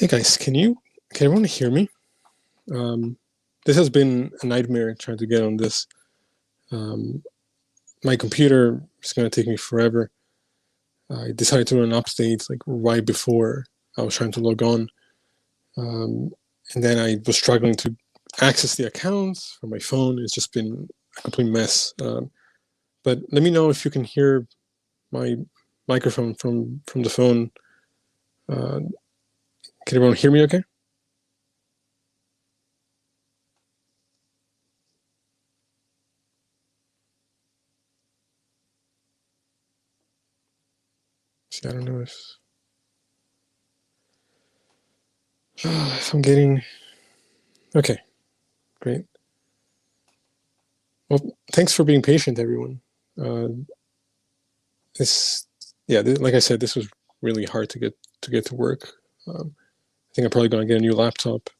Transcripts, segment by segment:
Hey guys, can everyone hear me? This has been a nightmare trying to get on this. My computer is going to take me forever. I decided to run an update like right before I was trying to log on. And then I was struggling to access the accounts from my phone. It's just been a complete mess. But let me know if you can hear my microphone from the phone. Can everyone hear me okay? See, I don't know if I'm getting... Okay, great. Well, thanks for being patient, everyone. Like I said, this was really hard to get to work. I think I'm probably going to get a new laptop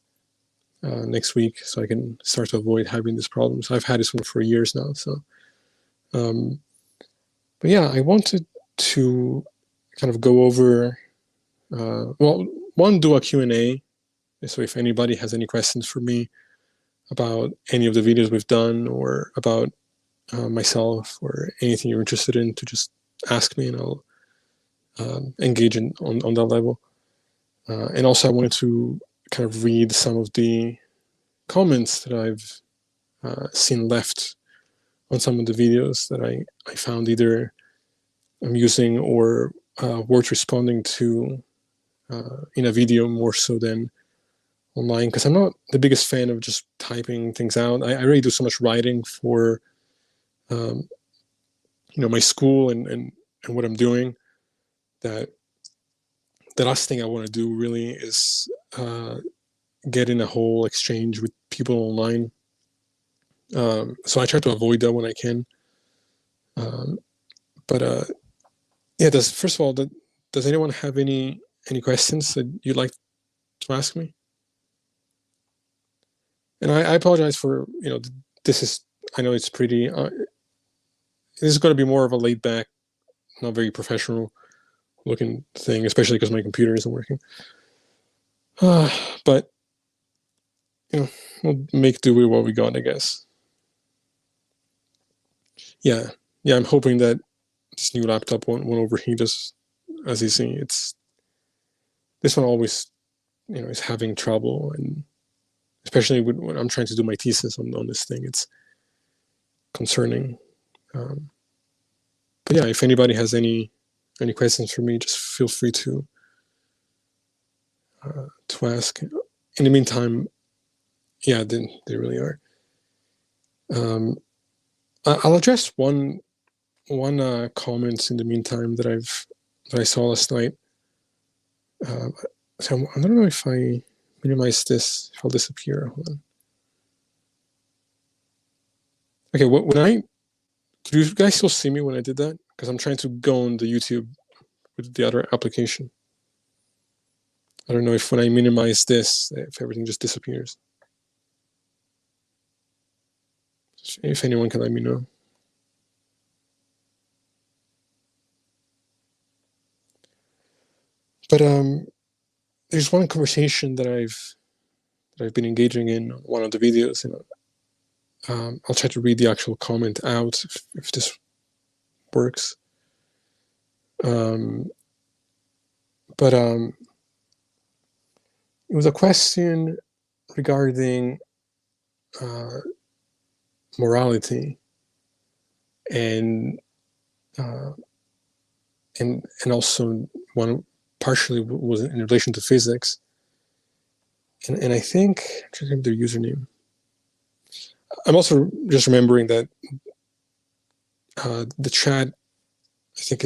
next week so I can start to avoid having this problem. So I've had this one for years now. So, but yeah, I wanted to kind of go over, do a Q&A. So if anybody has any questions for me about any of the videos we've done or about myself or anything you're interested in, to just ask me and I'll engage on that level. And also I wanted to kind of read some of the comments that I've seen left on some of the videos that I found either amusing or worth responding to in a video more so than online, because I'm not the biggest fan of just typing things out. I already do so much writing for my school and what I'm doing, that the last thing I want to do really is get in a whole exchange with people online. So I try to avoid that when I can. First of all, does anyone have any questions that you'd like to ask me? And I apologize for, I know it's pretty, this is going to be more of a laid back, not very professional looking thing, especially because my computer isn't working. But, we'll make do with what we got, I guess. Yeah, I'm hoping that this new laptop won't overheat as you see. This one always, is having trouble, and especially when I'm trying to do my thesis on this thing, it's concerning. But yeah, if anybody has any questions for me, just feel free to ask. In the meantime, yeah, they really are. I'll address one comment in the meantime that I saw last night. So I don't know if I minimize this, if I'll disappear. Hold on. Okay, could you guys still see me when I did that? Because I'm trying to go on the YouTube with the other application. I don't know if when I minimize this, if everything just disappears. If anyone can let me know. But there's one conversation that I've been engaging in on one of the videos, and I'll try to read the actual comment out if this works. But it was a question regarding morality and also one partially was in relation to physics, and I think I'm trying to remember their username. I'm also just remembering that the chat, I think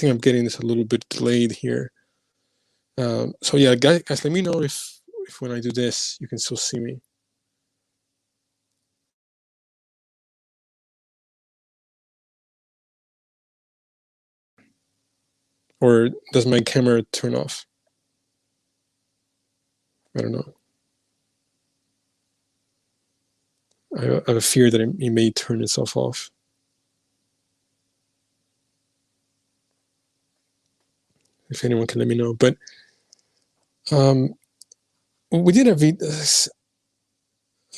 I'm getting this a little bit delayed here. So yeah, guys, let me know if when I do this, you can still see me. Or does my camera turn off? I don't know. I have a fear that it may turn itself off. If anyone can let me know. But We did a video.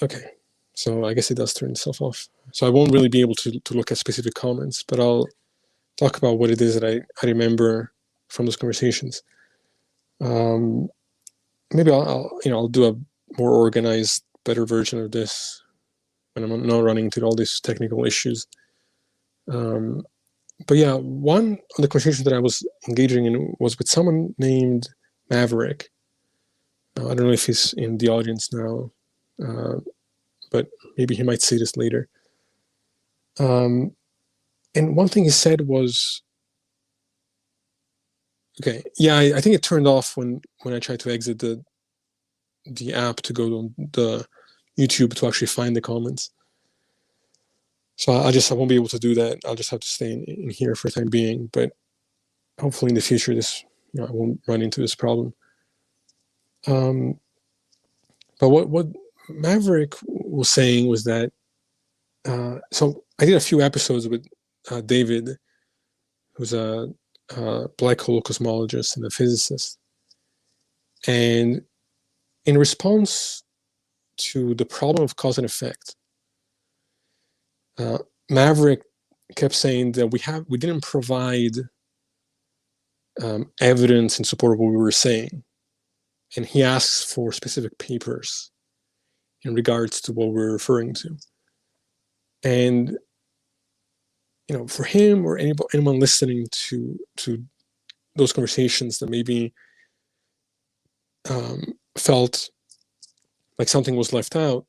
Okay, so I guess it does turn itself off. So I won't really be able to look at specific comments, but I'll talk about what it is that I remember from those conversations. Maybe I'll do a more organized, better version of this when I'm not running into all these technical issues. But yeah, one of the conversations that I was engaging in was with someone named Maverick. I don't know if he's in the audience now, but maybe he might see this later. And one thing he said was, okay, yeah, I think it turned off when I tried to exit the app to go to the YouTube to actually find the comments. So I won't be able to do that. I'll just have to stay in here for the time being. But hopefully in the future, I won't run into this problem. But what Maverick was saying was that, so I did a few episodes with David, who's a black hole cosmologist and a physicist. And in response to the problem of cause and effect, Maverick kept saying that we didn't provide evidence in support of what we were saying. And he asks for specific papers in regards to what we're referring to. And for him or anyone listening to those conversations that maybe felt like something was left out,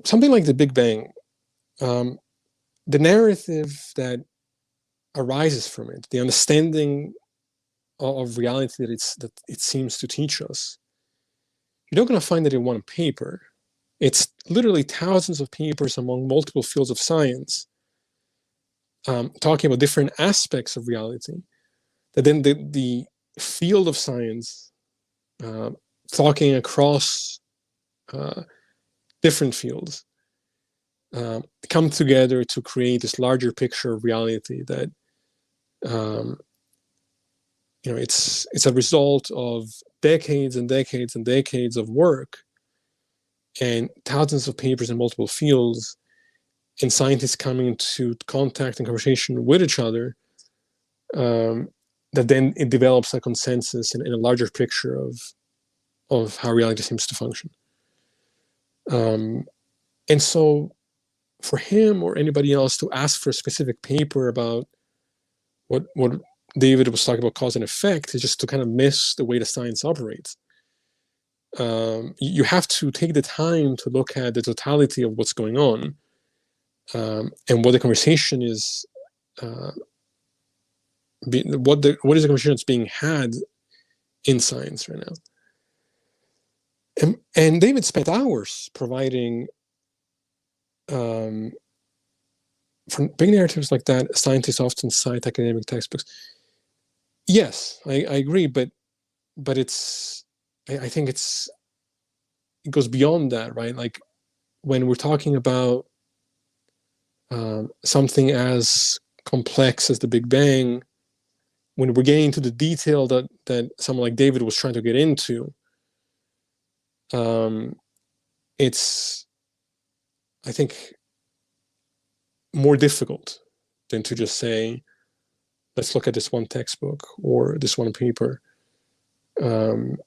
something like the Big Bang, the narrative that arises from it, the understanding of reality that it seems to teach us, you're not going to find that in one paper. It's literally thousands of papers among multiple fields of science talking about different aspects of reality, that then the field of science talking across different fields come together to create this larger picture of reality that it's a result of decades and decades and decades of work and thousands of papers in multiple fields and scientists coming into contact and conversation with each other, that then it develops a consensus in a larger picture of how reality seems to function. And so for him or anybody else to ask for a specific paper about what David was talking about cause and effect is just to kind of miss the way the science operates. You have to take the time to look at the totality of what's going on and what the conversation is. What is the conversation that's being had in science right now? And David spent hours providing, for big narratives like that, scientists often cite academic textbooks. Yes, I agree, but I think it goes beyond that, right? Like when we're talking about something as complex as the Big Bang, when we're getting into the detail that someone like David was trying to get into, it's, I think, more difficult than to just say, let's look at this one textbook or this one paper. And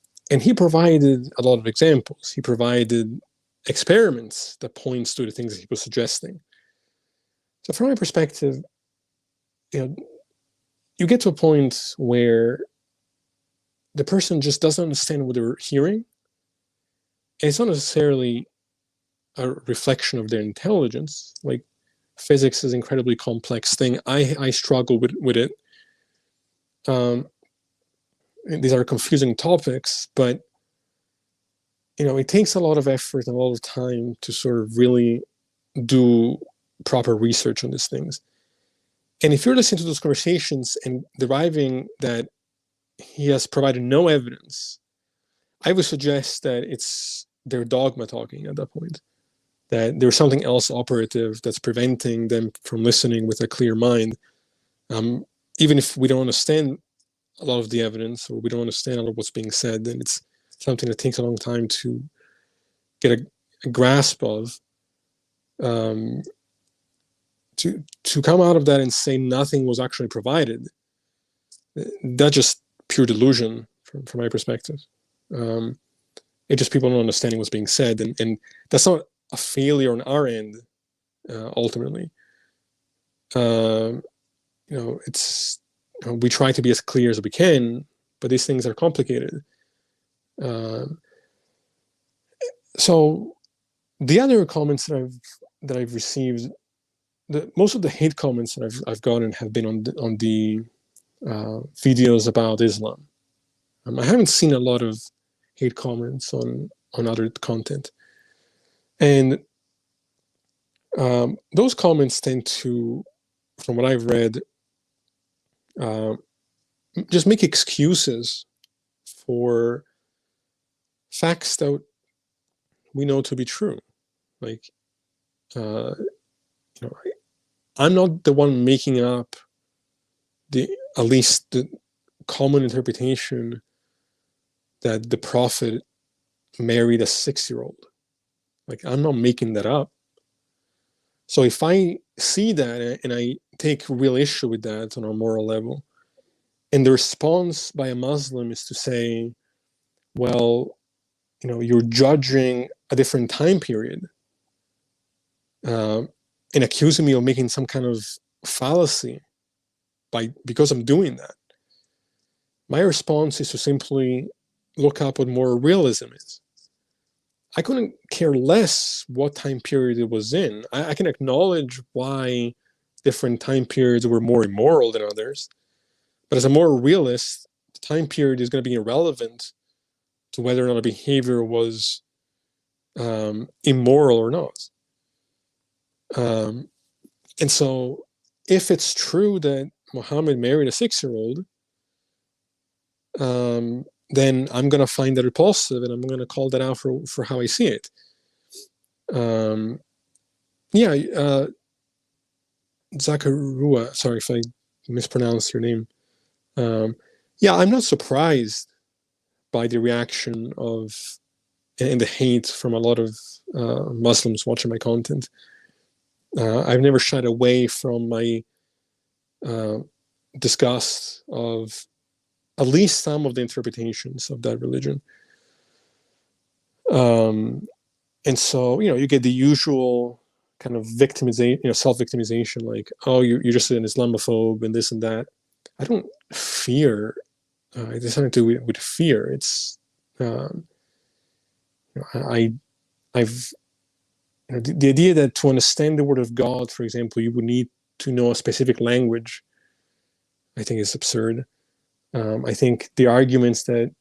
he provided a lot of examples. He provided experiments that points to the things that he was suggesting. So from my perspective, you get to a point where the person just doesn't understand what they're hearing. And it's not necessarily a reflection of their intelligence. Like, physics is an incredibly complex thing. I struggle with it. These are confusing topics, but it takes a lot of effort and a lot of time to sort of really do proper research on these things. And if you're listening to those conversations and deriving that he has provided no evidence, I would suggest that it's their dogma talking at that point, that there's something else operative that's preventing them from listening with a clear mind. Even if we don't understand a lot of the evidence, or we don't understand a lot of what's being said, then it's something that takes a long time to get a grasp of. To come out of that and say nothing was actually provided, that's just pure delusion from my perspective. It's just people not understanding what's being said, and that's not a failure on our end. Ultimately, it's we try to be as clear as we can, but these things are complicated. So the other comments that I've received, most of the hate comments that I've gotten have been on the videos about Islam. I haven't seen a lot of hate comments on other content, and those comments tend to, from what I've read, just make excuses for facts that we know to be true. Like, I'm not the one making up at least the common interpretation that the Prophet married a 6-year-old. Like, I'm not making that up. So if I see that and I take real issue with that on a moral level, and the response by a Muslim is to say, well, you're judging a different time period, and accusing me of making some kind of fallacy because I'm doing that. My response is to simply look up what moral realism is. I couldn't care less what time period it was in. I can acknowledge why different time periods were more immoral than others, but as a moral realist, the time period is going to be irrelevant to whether or not a behavior was immoral or not. And so, if it's true that Muhammad married a 6-year-old, then I'm going to find that repulsive, and I'm going to call that out for how I see it. Zakarua, sorry if I mispronounced your name. I'm not surprised by the reaction and the hate from a lot of Muslims watching my content. I've never shied away from my disgust of at least some of the interpretations of that religion. And so, you get the usual kind of victimization, self-victimization, like, oh, you're just an Islamophobe and this and that. I don't fear. It has nothing to do with fear. It's, I've, the idea that to understand the word of God, for example, you would need to know a specific language, I think is absurd. I think the arguments that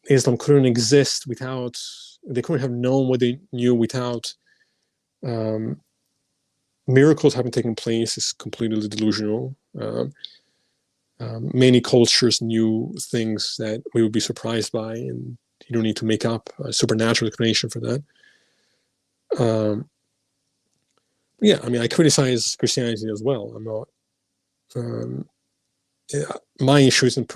Islam couldn't exist without, they couldn't have known what they knew without miracles having taken place is completely delusional. Many cultures knew things that we would be surprised by, and you don't need to make up a supernatural explanation for that. I criticize Christianity as well. I'm not. My issue isn't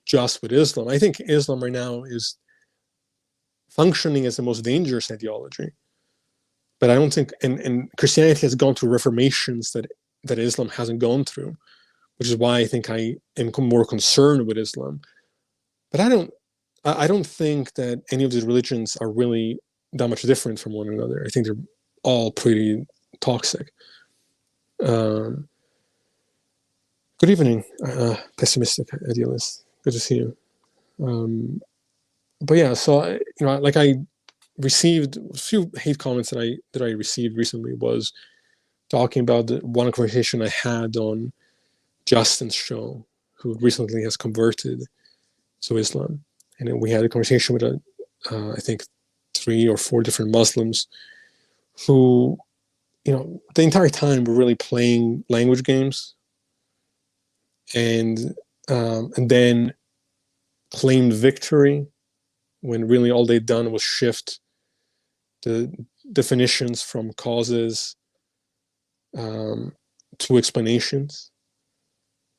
just with Islam. I think Islam right now is functioning as the most dangerous ideology. But I don't think, and Christianity has gone through reformations that Islam hasn't gone through, which is why I think I am more concerned with Islam. But I don't think that any of these religions are really that much different from one another. I think they're all pretty toxic. Good evening, pessimistic idealist. Good to see you. But yeah, so I received a few hate comments that I received recently was talking about the one conversation I had on Justin's show, who recently has converted to Islam, and then we had a conversation with I think 3 or 4 different Muslims who, the entire time were really playing language games, and then claimed victory when really all they'd done was shift the definitions from causes to explanations.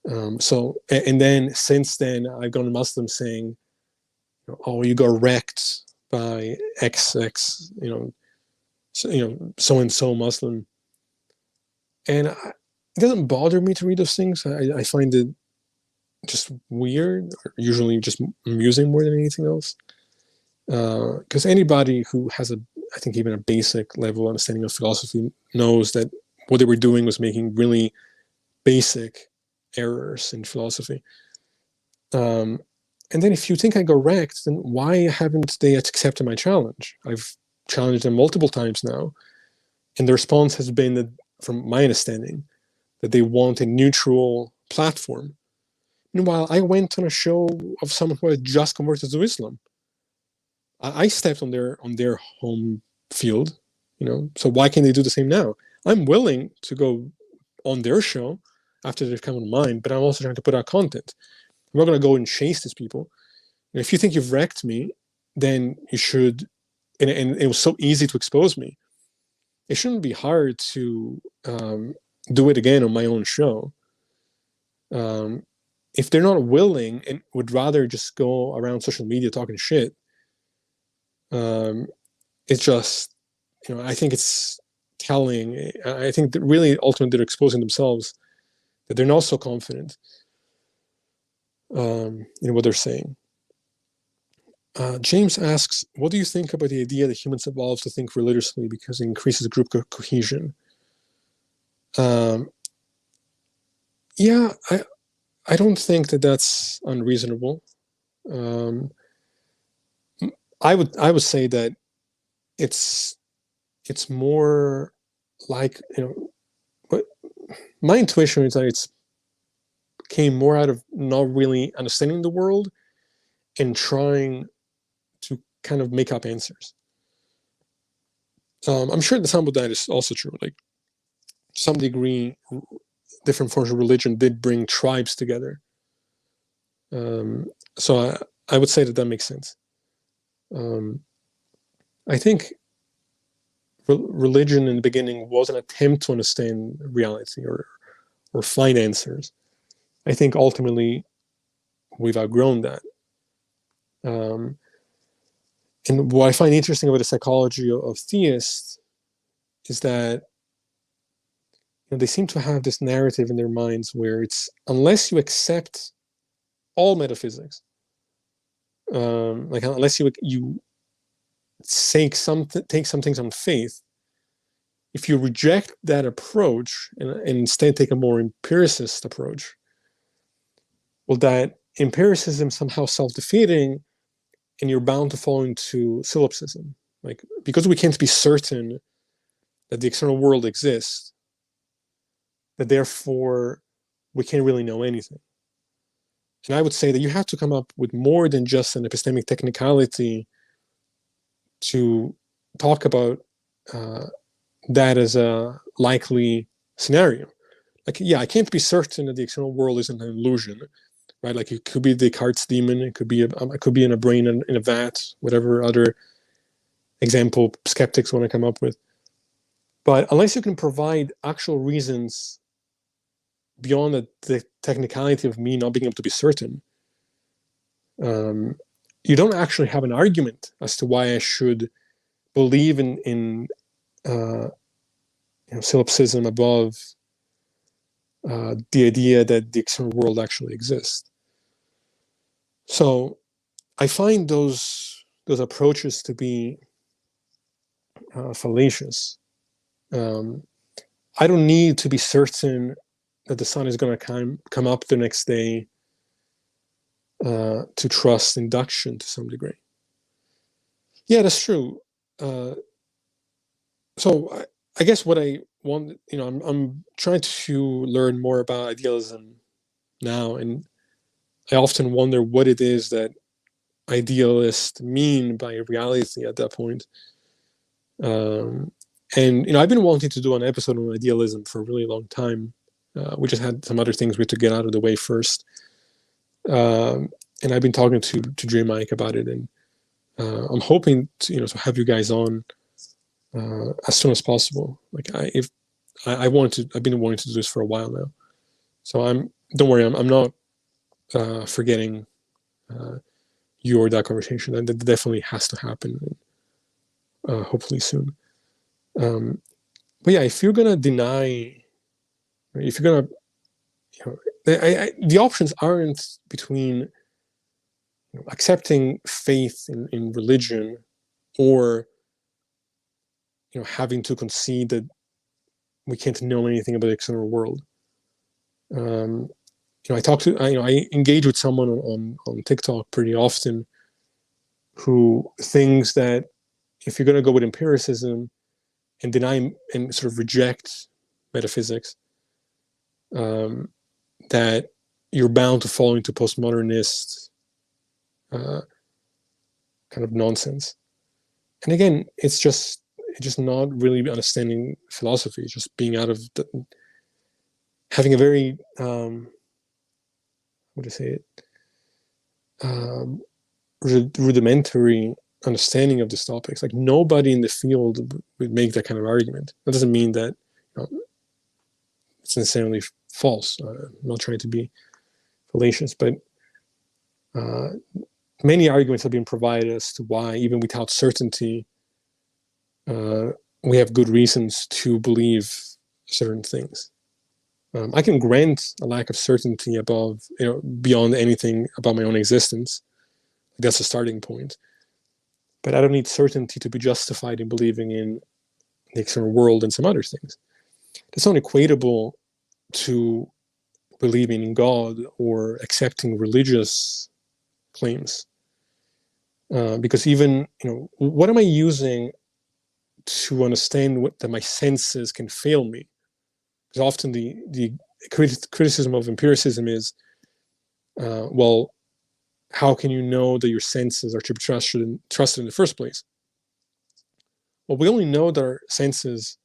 And then since then, I've gone Muslim saying, "Oh, you got wrecked by XX, so and so Muslim," and it doesn't bother me to read those things. I find it just weird, or usually just amusing more than anything else. Because anybody who has I think even a basic level understanding of philosophy knows that what they were doing was making really basic errors in philosophy. And then if you think I got wrecked, then why haven't they accepted my challenge? I've challenged them multiple times now, and the response has been that, from my understanding, that they want a neutral platform. Meanwhile, I went on a show of someone who had just converted to Islam. I stepped on their home field, so why can't they do the same now? I'm willing to go on their show after they've come on mine, but I'm also trying to put out content. I'm not going to go and chase these people. And if you think you've wrecked me, then you should, and it was so easy to expose me. It shouldn't be hard to do it again on my own show. If they're not willing and would rather just go around social media talking shit, it's just, I think it's telling. I think that really ultimately they're exposing themselves, that they're not so confident in what they're saying. James asks, what do you think about the idea that humans evolved to think religiously because it increases group cohesion? Yeah, I don't think that that's unreasonable. I would say that it's more like, but my intuition is that it's came more out of not really understanding the world and trying to kind of make up answers. I'm sure that some of that is also true. Like, to some degree, different forms of religion did bring tribes together. So I would say that makes sense. I think religion in the beginning was an attempt to understand reality or find answers. I think ultimately we've outgrown that. And what I find interesting about the psychology of theists is that they seem to have this narrative in their minds where it's, unless you accept all metaphysics, like unless you take some things on faith, if you reject that approach and instead take a more empiricist approach, well, that empiricism is somehow self-defeating, and you're bound to fall into solipsism. Like, because we can't be certain that the external world exists, that therefore we can't really know anything. And I would say that you have to come up with more than just an epistemic technicality to talk about that as a likely scenario. Like, yeah, I can't be certain that the external world isn't an illusion, right? Like, it could be Descartes' demon, it could be in a brain in a vat, whatever other example skeptics want to come up with. But unless you can provide actual reasons beyond the technicality of me not being able to be certain, you don't actually have an argument as to why I should believe in solipsism above the idea that the external world actually exists. So I find those approaches to be fallacious. I don't need to be certain that the sun is going to come up the next day to trust induction to some degree. Yeah, that's true. So I guess what I want, I'm trying to learn more about idealism now, and I often wonder what it is that idealists mean by reality at that point. And I've been wanting to do an episode on idealism for a really long time. We just had some other things we had to get out of the way first. And I've been talking to J Mike about it, and I'm hoping to have you guys on as soon as possible. Like I've been wanting to do this for a while now. So don't worry, I'm not forgetting you or that conversation. That definitely has to happen, hopefully soon. But yeah, if you're gonna deny, if you're gonna, the options aren't between accepting faith in religion or having to concede that we can't know anything about the external world. I engage with someone on TikTok pretty often who thinks that if you're going to go with empiricism and deny and sort of reject metaphysics, that you're bound to fall into postmodernist kind of nonsense. And again, it's just not really understanding philosophy. It's just being out of having a very what do you say it, rudimentary understanding of these topics. Like nobody in the field would make that kind of argument. That doesn't mean that it's necessarily false. I'm not trying to be fallacious, but many arguments have been provided as to why, even without certainty, we have good reasons to believe certain things. I can grant a lack of certainty beyond anything about my own existence. That's a starting point. But I don't need certainty to be justified in believing in the external world and some other things. That's not equatable to believing in God or accepting religious claims. Because even, what am I using to understand that my senses can fail me? Because often the criticism of empiricism is, well, how can you know that your senses are to be trusted in the first place? Well, we only know that our senses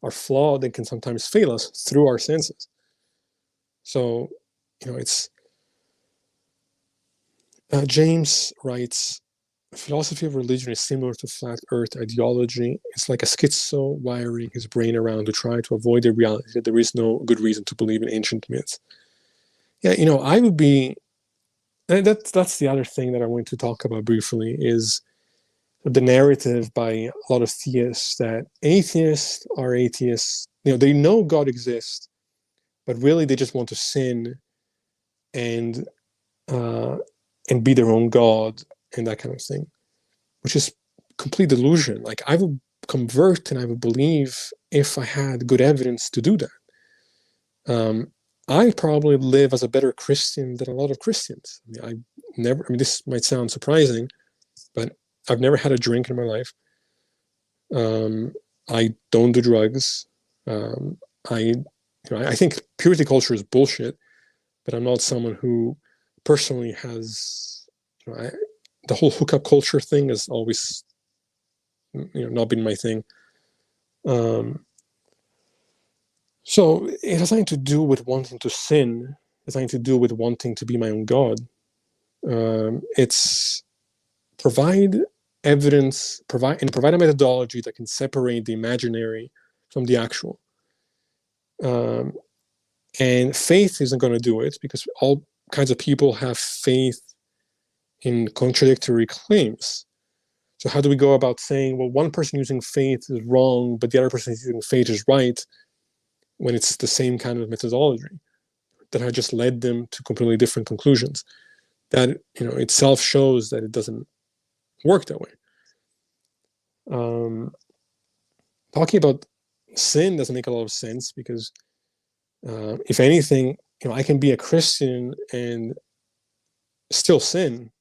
are flawed and can sometimes fail us through our senses. So, it's James writes, philosophy of religion is similar to flat earth ideology. It's like a schizo wiring his brain around to try to avoid the reality that there is no good reason to believe in ancient myths. Yeah, I would be, that's the other thing that I want to talk about briefly, is the narrative by a lot of theists that atheists are atheists. They know God exists, but really they just want to sin and be their own God and that kind of thing, which is complete delusion. Like, I would convert and I would believe if I had good evidence to do that. I probably live as a better Christian than a lot of Christians. This might sound surprising, but I've never had a drink in my life. I don't do drugs. I think purity culture is bullshit, but I'm not someone who personally has, the whole hookup culture thing has always, not been my thing. So it has nothing to do with wanting to sin. It's nothing to do with wanting to be my own God. It's provide evidence, provide a methodology that can separate the imaginary from the actual. And faith isn't going to do it, because all kinds of people have faith in contradictory claims. So how do we go about saying, well, one person using faith is wrong, but the other person using faith is right, when it's the same kind of methodology that had just led them to completely different conclusions? That, itself shows that it doesn't work that way. Talking about sin doesn't make a lot of sense, because if anything, I can be a Christian and still sin.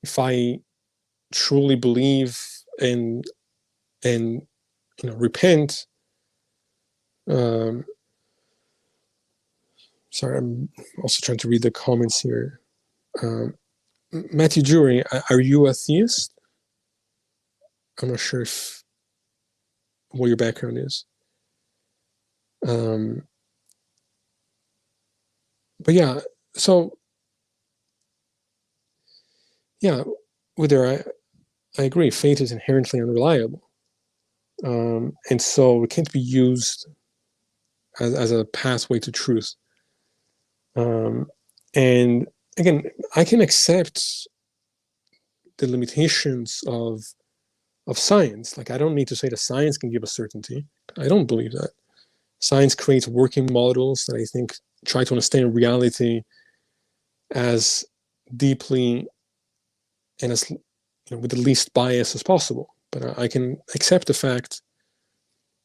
If I truly believe and repent. Sorry, I'm also trying to read the comments here. Matthew Jury, are you a theist? I'm not sure what your background is. But yeah, so yeah, I agree. Faith is inherently unreliable, and so it can't be used as a pathway to truth. And again, I can accept the limitations of science. Like, I don't need to say that science can give us certainty. I don't believe that. Science creates working models that I think try to understand reality as deeply and as, with the least bias as possible. But I can accept the fact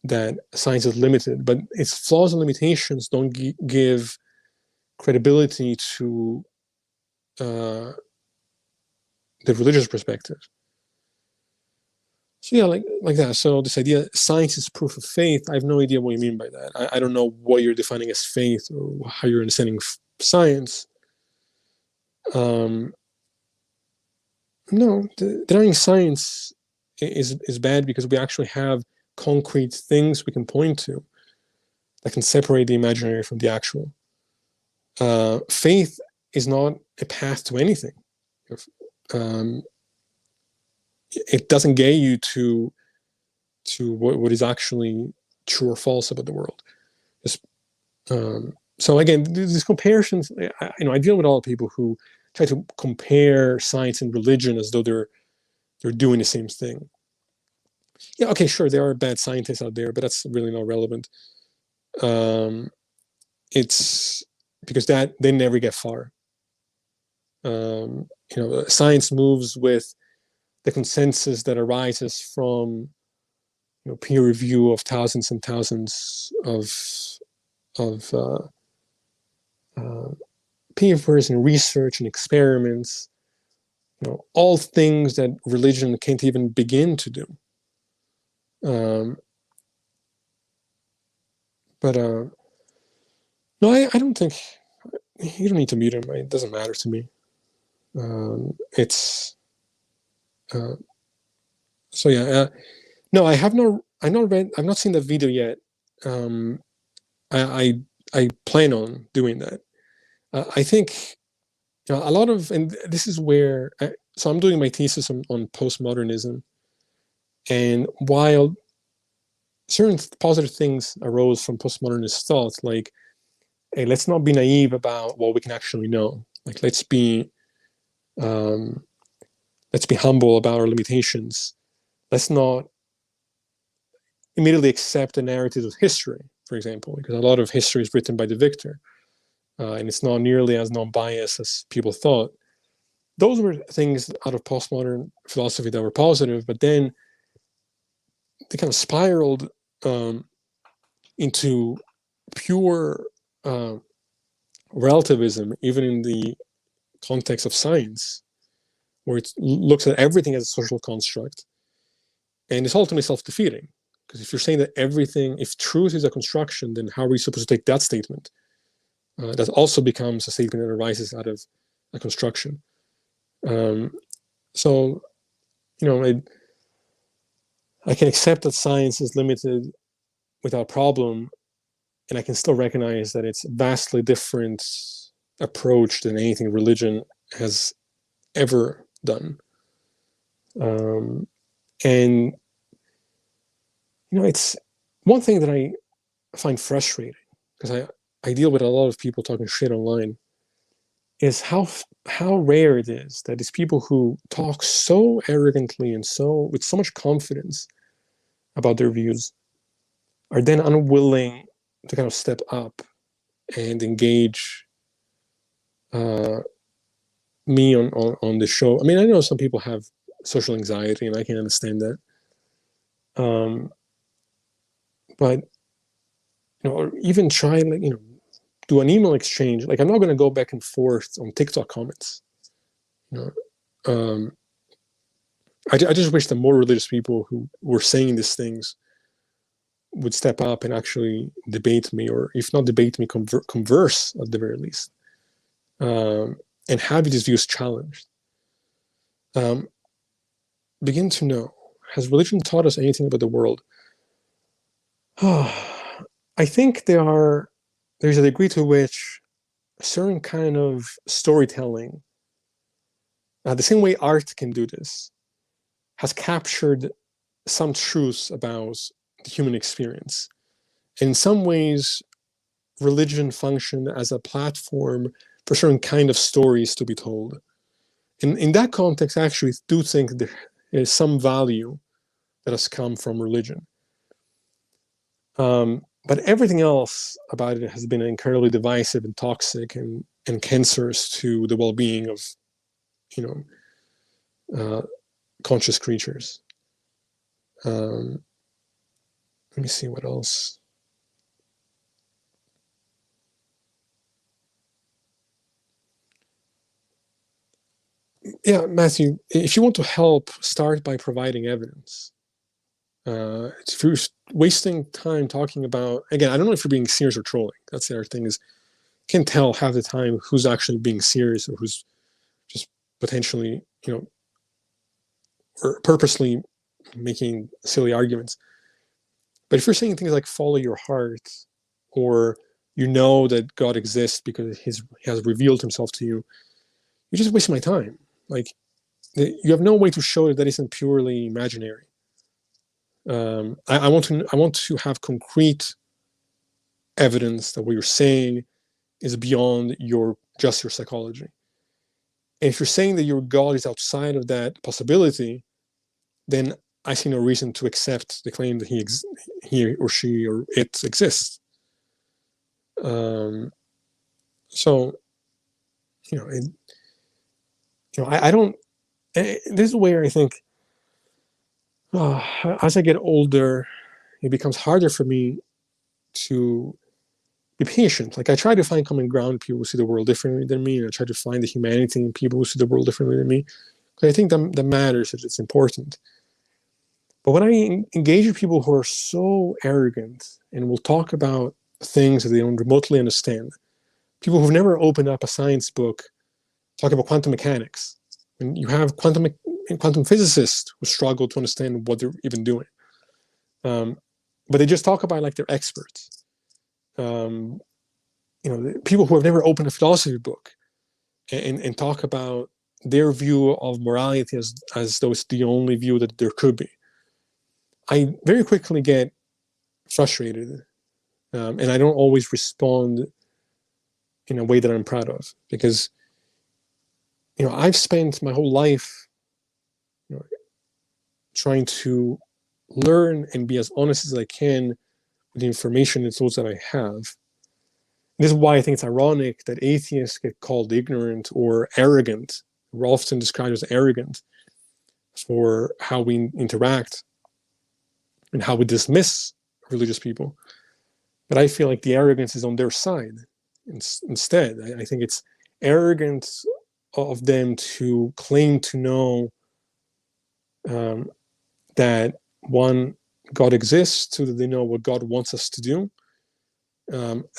that science is limited, but its flaws and limitations don't give credibility to the religious perspective. So yeah, like that. So this idea, science is proof of faith, I have no idea what you mean by that. I don't know what you're defining as faith or how you're understanding science. No, denying science is bad because we actually have concrete things we can point to that can separate the imaginary from the actual. Faith is not a path to anything. It doesn't get you to what is actually true or false about the world. So again, these comparisons, I deal with a lot of people who try to compare science and religion as though they're doing the same thing. Yeah, okay, sure, there are bad scientists out there, but that's really not relevant. It's because that they never get far. Science moves with the consensus that arises from peer review of thousands and thousands of papers and research and experiments. All things that religion can't even begin to do. But no, I don't think you don't need to mute him. It doesn't matter to me. It's so yeah. No, I've not seen the video yet. I plan on doing that. I think a lot of, and this is where, so I'm doing my thesis on postmodernism, and while certain positive things arose from postmodernist thought, like, hey, let's not be naive about what we can actually know. Like, let's be humble about our limitations. Let's not immediately accept the narratives of history, for example, because a lot of history is written by the victor, and it's not nearly as non-biased as people thought. Those were things out of postmodern philosophy that were positive, but then they kind of spiraled into pure relativism, even in the context of science, where it looks at everything as a social construct, and it's ultimately self-defeating. Because if you're saying that if truth is a construction, then how are we supposed to take that statement? That also becomes a statement that arises out of a construction. So, I can accept that science is limited without problem, and I can still recognize that it's a vastly different approach than anything religion has ever done. And it's one thing that I find frustrating, because I deal with a lot of people talking shit online, is how rare it is that these people who talk so arrogantly and with so much confidence about their views are then unwilling to kind of step up and engage me on the show. I mean, I know some people have social anxiety, and I can understand that. But or even try, do an email exchange. Like, I'm not going to go back and forth on TikTok comments. I just wish that more religious people who were saying these things would step up and actually debate me, or if not debate me, converse at the very least, and have these views challenged. Begin to know, has religion taught us anything about the world? I think there's a degree to which a certain kind of storytelling, the same way art can do this, has captured some truths about the human experience. And in some ways, religion functioned as a platform for certain kind of stories to be told. In that context, I actually do think there is some value that has come from religion. But everything else about it has been incredibly divisive and toxic and cancerous to the well-being of, conscious creatures. Let me see what else. Yeah, Matthew, if you want to help, start by providing evidence. If you're wasting time talking about, again, I don't know if you're being serious or trolling. That's the other thing, is can't tell half the time who's actually being serious or who's just potentially, or purposely making silly arguments. But if you're saying things like follow your heart, or that God exists because he has revealed himself to you, you're just wasting my time. Like, you have no way to show that isn't purely imaginary. I want to have concrete evidence that what you're saying is beyond your psychology. And if you're saying that your God is outside of that possibility, then I see no reason to accept the claim that he or she or it exists. So, I don't. This is where I think, as I get older, it becomes harder for me to be patient. Like, I try to find common ground in people who see the world differently than me, and I try to find the humanity in people who see the world differently than me, because I think that matters, that it's important. But when I engage with people who are so arrogant and will talk about things that they don't remotely understand, people who've never opened up a science book talking about quantum mechanics, and you have quantum physicists who struggle to understand what they're even doing, but they just talk about like they're experts. People who have never opened a philosophy book and talk about their view of morality as though it's the only view that there could be. I very quickly get frustrated, and I don't always respond in a way that I'm proud of, because I've spent my whole life trying to learn and be as honest as I can with the information and tools that I have. This is why I think it's ironic that atheists get called ignorant or arrogant. We're often described as arrogant for how we interact and how we dismiss religious people. But I feel like the arrogance is on their side. Instead, I think it's arrogance of them to claim to know that, one, God exists, two, that they know what God wants us to do,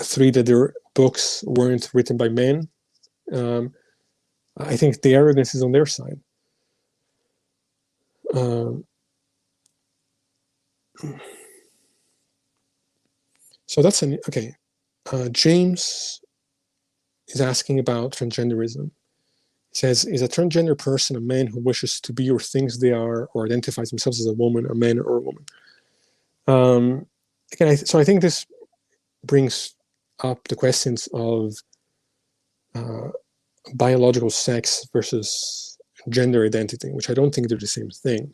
three, that their books weren't written by men. I think the arrogance is on their side. So that's okay. James is asking about transgenderism. He says, is a transgender person a man who wishes to be or thinks they are, or identifies themselves as a woman, a man, or a woman? Again, so I think this brings up the questions of biological sex versus gender identity, which I don't think they're the same thing.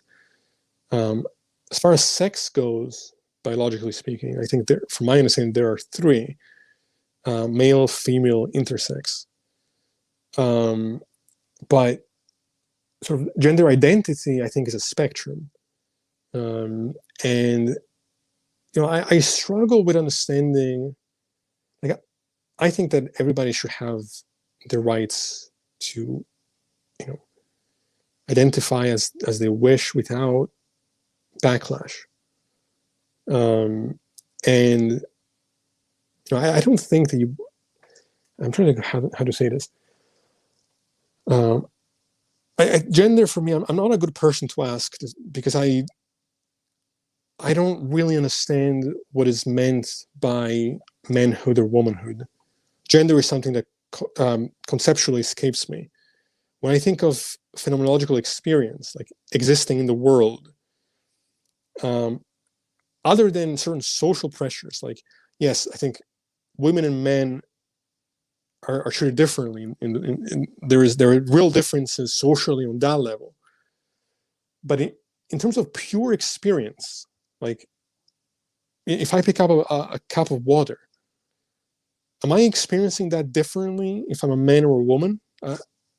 As far as sex goes, biologically speaking, I think from my understanding, there are three: male, female, intersex. But sort of gender identity, I think, is a spectrum. And I struggle with understanding. Like, I think that everybody should have the rights to, identify as they wish without backlash. And I don't think that you. I'm trying to think how to say this. Gender for me, I'm not a good person to ask, because I don't really understand what is meant by manhood or womanhood. Gender is something that conceptually escapes me. When I think of phenomenological experience, like existing in the world, other than certain social pressures, like, yes, I think women and men are treated differently. There are real differences socially on that level. But in terms of pure experience, like if I pick up a cup of water, am I experiencing that differently if I'm a man or a woman?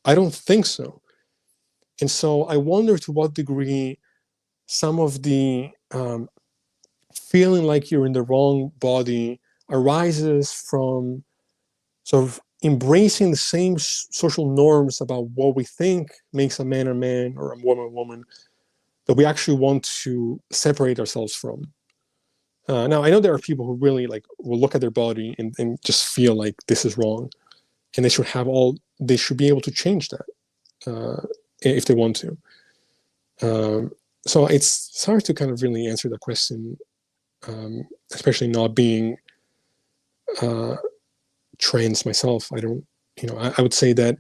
I don't think so. And so I wonder to what degree some of the feeling like you're in the wrong body arises from sort of embracing the same social norms about what we think makes a man or a woman that we actually want to separate ourselves from. Now, I know there are people who really like will look at their body and just feel like this is wrong, and they should be able to change that if they want to. So it's hard to kind of really answer the question, especially not being trans myself. I don't, I would say that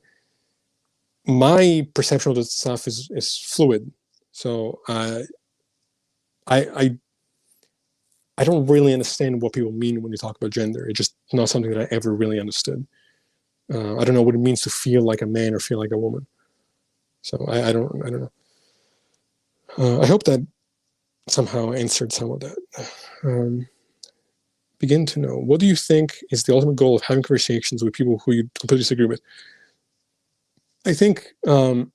my perception of this stuff is fluid. So I don't really understand what people mean when they talk about gender. It's just not something that I ever really understood. I don't know what it means to feel like a man or feel like a woman. So I don't know. I hope that somehow answered some of that. Begin to know. What do you think is the ultimate goal of having conversations with people who you completely disagree with? I think two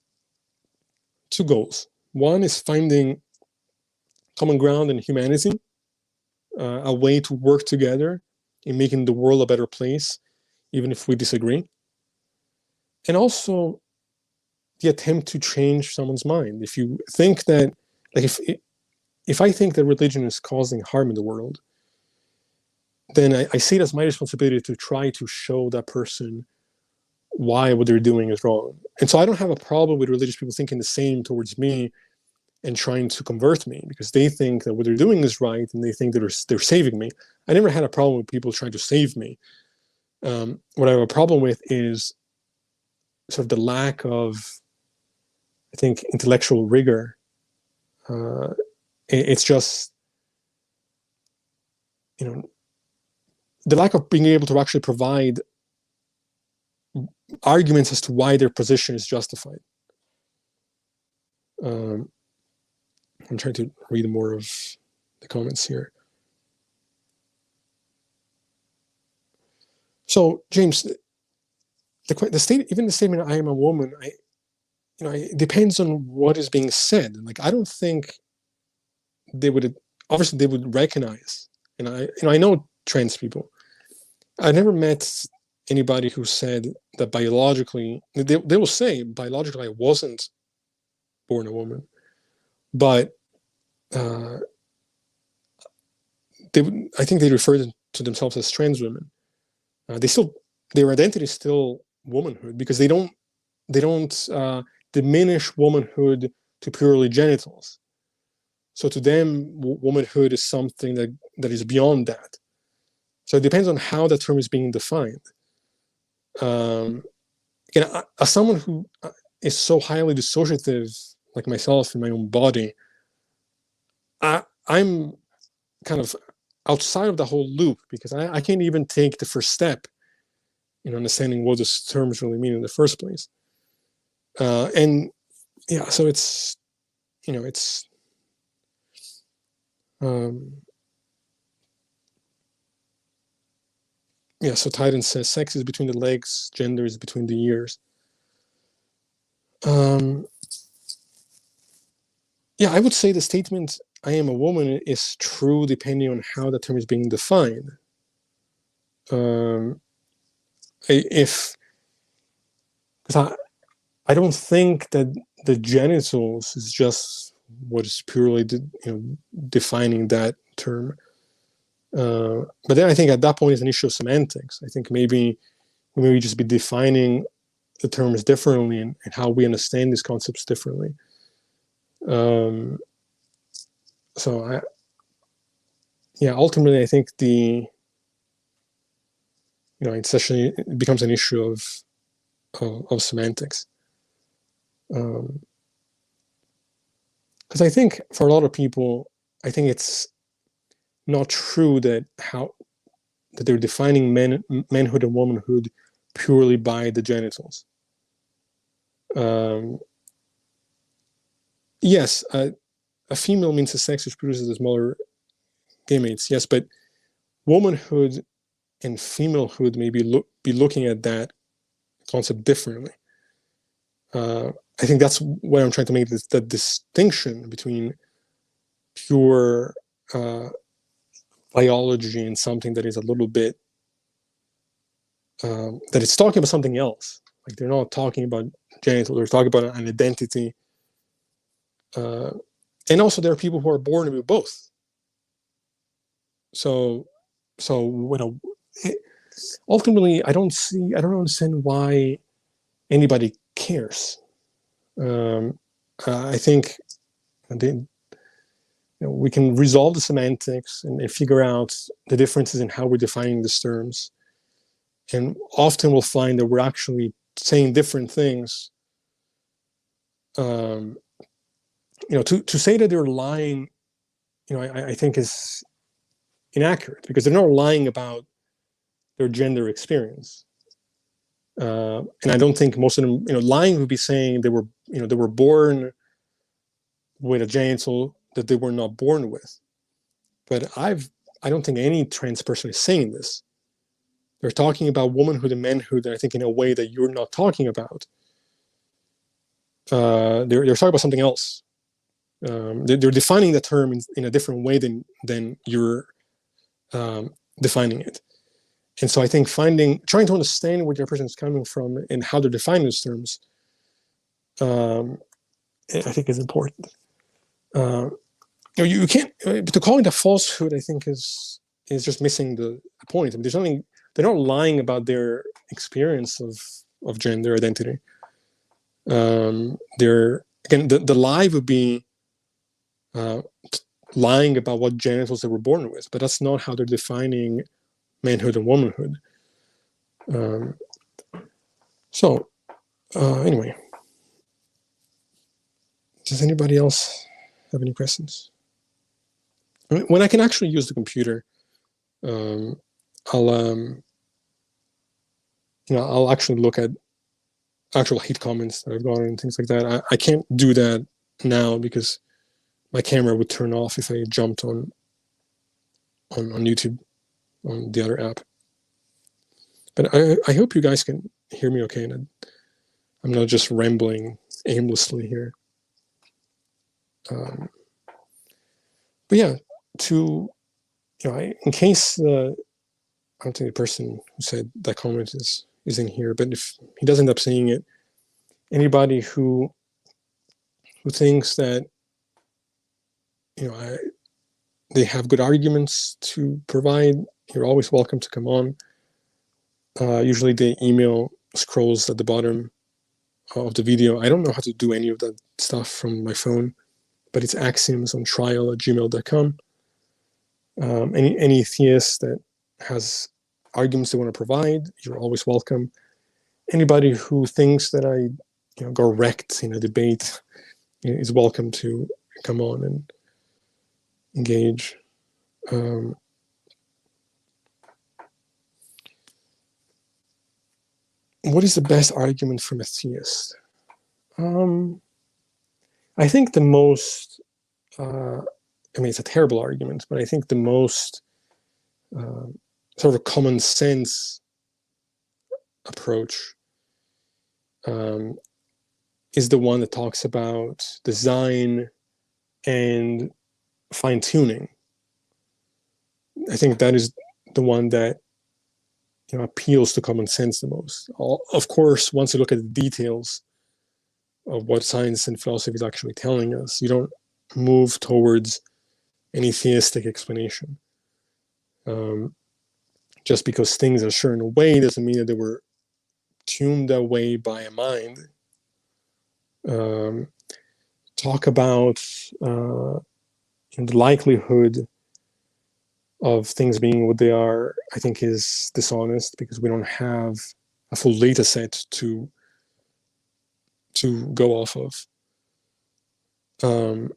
goals. One is finding common ground in humanity, a way to work together in making the world a better place, even if we disagree. And also the attempt to change someone's mind. If you think that, like if I think that religion is causing harm in the world, then I see it as my responsibility to try to show that person why what they're doing is wrong. And so I don't have a problem with religious people thinking the same towards me and trying to convert me because they think that what they're doing is right and they think that they're saving me. I never had a problem with people trying to save me. What I have a problem with is sort of the lack of, I think, intellectual rigor. It's just, the lack of being able to actually provide arguments as to why their position is justified. I'm trying to read more of the comments here. So, James, even the statement "I am a woman," it depends on what is being said. Like, I don't think they would recognize, and I know trans people. I never met anybody who said that biologically, they will say biologically I wasn't born a woman, but I think they refer to themselves as trans women. Their identity is still womanhood because they don't diminish womanhood to purely genitals. So to them, womanhood is something that is beyond that. So it depends on how that term is being defined. As someone who is so highly dissociative, like myself in my own body, I'm kind of outside of the whole loop because I can't even take the first step in understanding what those terms really mean in the first place. And yeah, so it's yeah, so Titan says sex is between the legs, gender is between the ears. Yeah, I would say the statement "I am a woman" is true depending on how the term is being defined. Because I don't think that the genitals is just what is purely defining that term. But then I think at that point it's an issue of semantics. I think maybe we may just be defining the terms differently and how we understand these concepts differently. So ultimately I think it becomes an issue of semantics. Because I think for a lot of people, I think it's not true that that they're defining manhood and womanhood purely by the genitals. Yes, a female means a sex which produces the smaller gametes. Yes, but womanhood and femalehood may be looking at that concept differently. I think that's what I'm trying to make, the distinction between pure biology and something that is a little bit, that it's talking about something else. Like they're not talking about genital, they're talking about an identity. And also there are people who are born with both. So ultimately, I don't understand why anybody cares. I think we can resolve the semantics and figure out the differences in how we're defining these terms. And often we'll find that we're actually saying different things. To say that they're lying, I think is inaccurate, because they're not lying about their gender experience. And I don't think most of them, lying would be saying they were born with a genital that they were not born with. But I don't think any trans person is saying this. They're talking about womanhood and manhood, and I think in a way that you're not talking about. They're talking about something else. They're defining the term in a different way than you're defining it. And so I think trying to understand where the person is coming from and how they're defining those terms, I think is important. You can't, to call it a falsehood, I think is just missing the point. I mean, they're not lying about their experience of gender identity. They're, again, the lie would be lying about what genitals they were born with, but that's not how they're defining manhood and womanhood. Anyway, does anybody else have any questions? When I can actually use the computer, I'll actually look at actual hate comments that I've gotten and things like that. I can't do that now because my camera would turn off if I jumped on YouTube on the other app. But I hope you guys can hear me okay, and I'm not just rambling aimlessly here. But yeah, in case I don't think the person who said that comment is in here, but if he does end up seeing it, anybody who thinks that they have good arguments to provide, you're always welcome to come on. Usually the email scrolls at the bottom of the video. I don't know how to do any of that stuff from my phone, but it's axiomsontrial@gmail.com. Any theist that has arguments they want to provide, you're always welcome. Anybody who thinks that I go wrecked in a debate is welcome to come on and engage. What is the best argument from a theist? I think the most, it's a terrible argument, but I think the most sort of common sense approach is the one that talks about design and fine-tuning. I think that is the one that appeals to common sense the most. Of course, once you look at the details of what science and philosophy is actually telling us, you don't move towards any theistic explanation. Just because things are a certain way doesn't mean that they were tuned that way by a mind. Talk about the likelihood of things being what they are, I think, is dishonest, because we don't have a full data set to go off of. I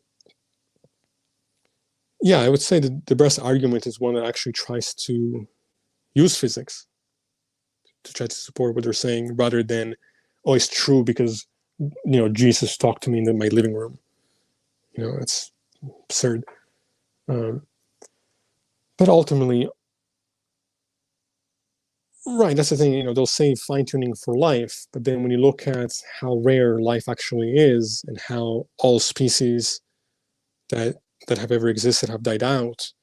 would say that the best argument is one that actually tries to use physics to try to support what they're saying, rather than, oh, it's true because Jesus talked to me in my living room. It's absurd. But ultimately, right, that's the thing. They'll say fine-tuning for life, but then when you look at how rare life actually is and how all species that have ever existed have died out,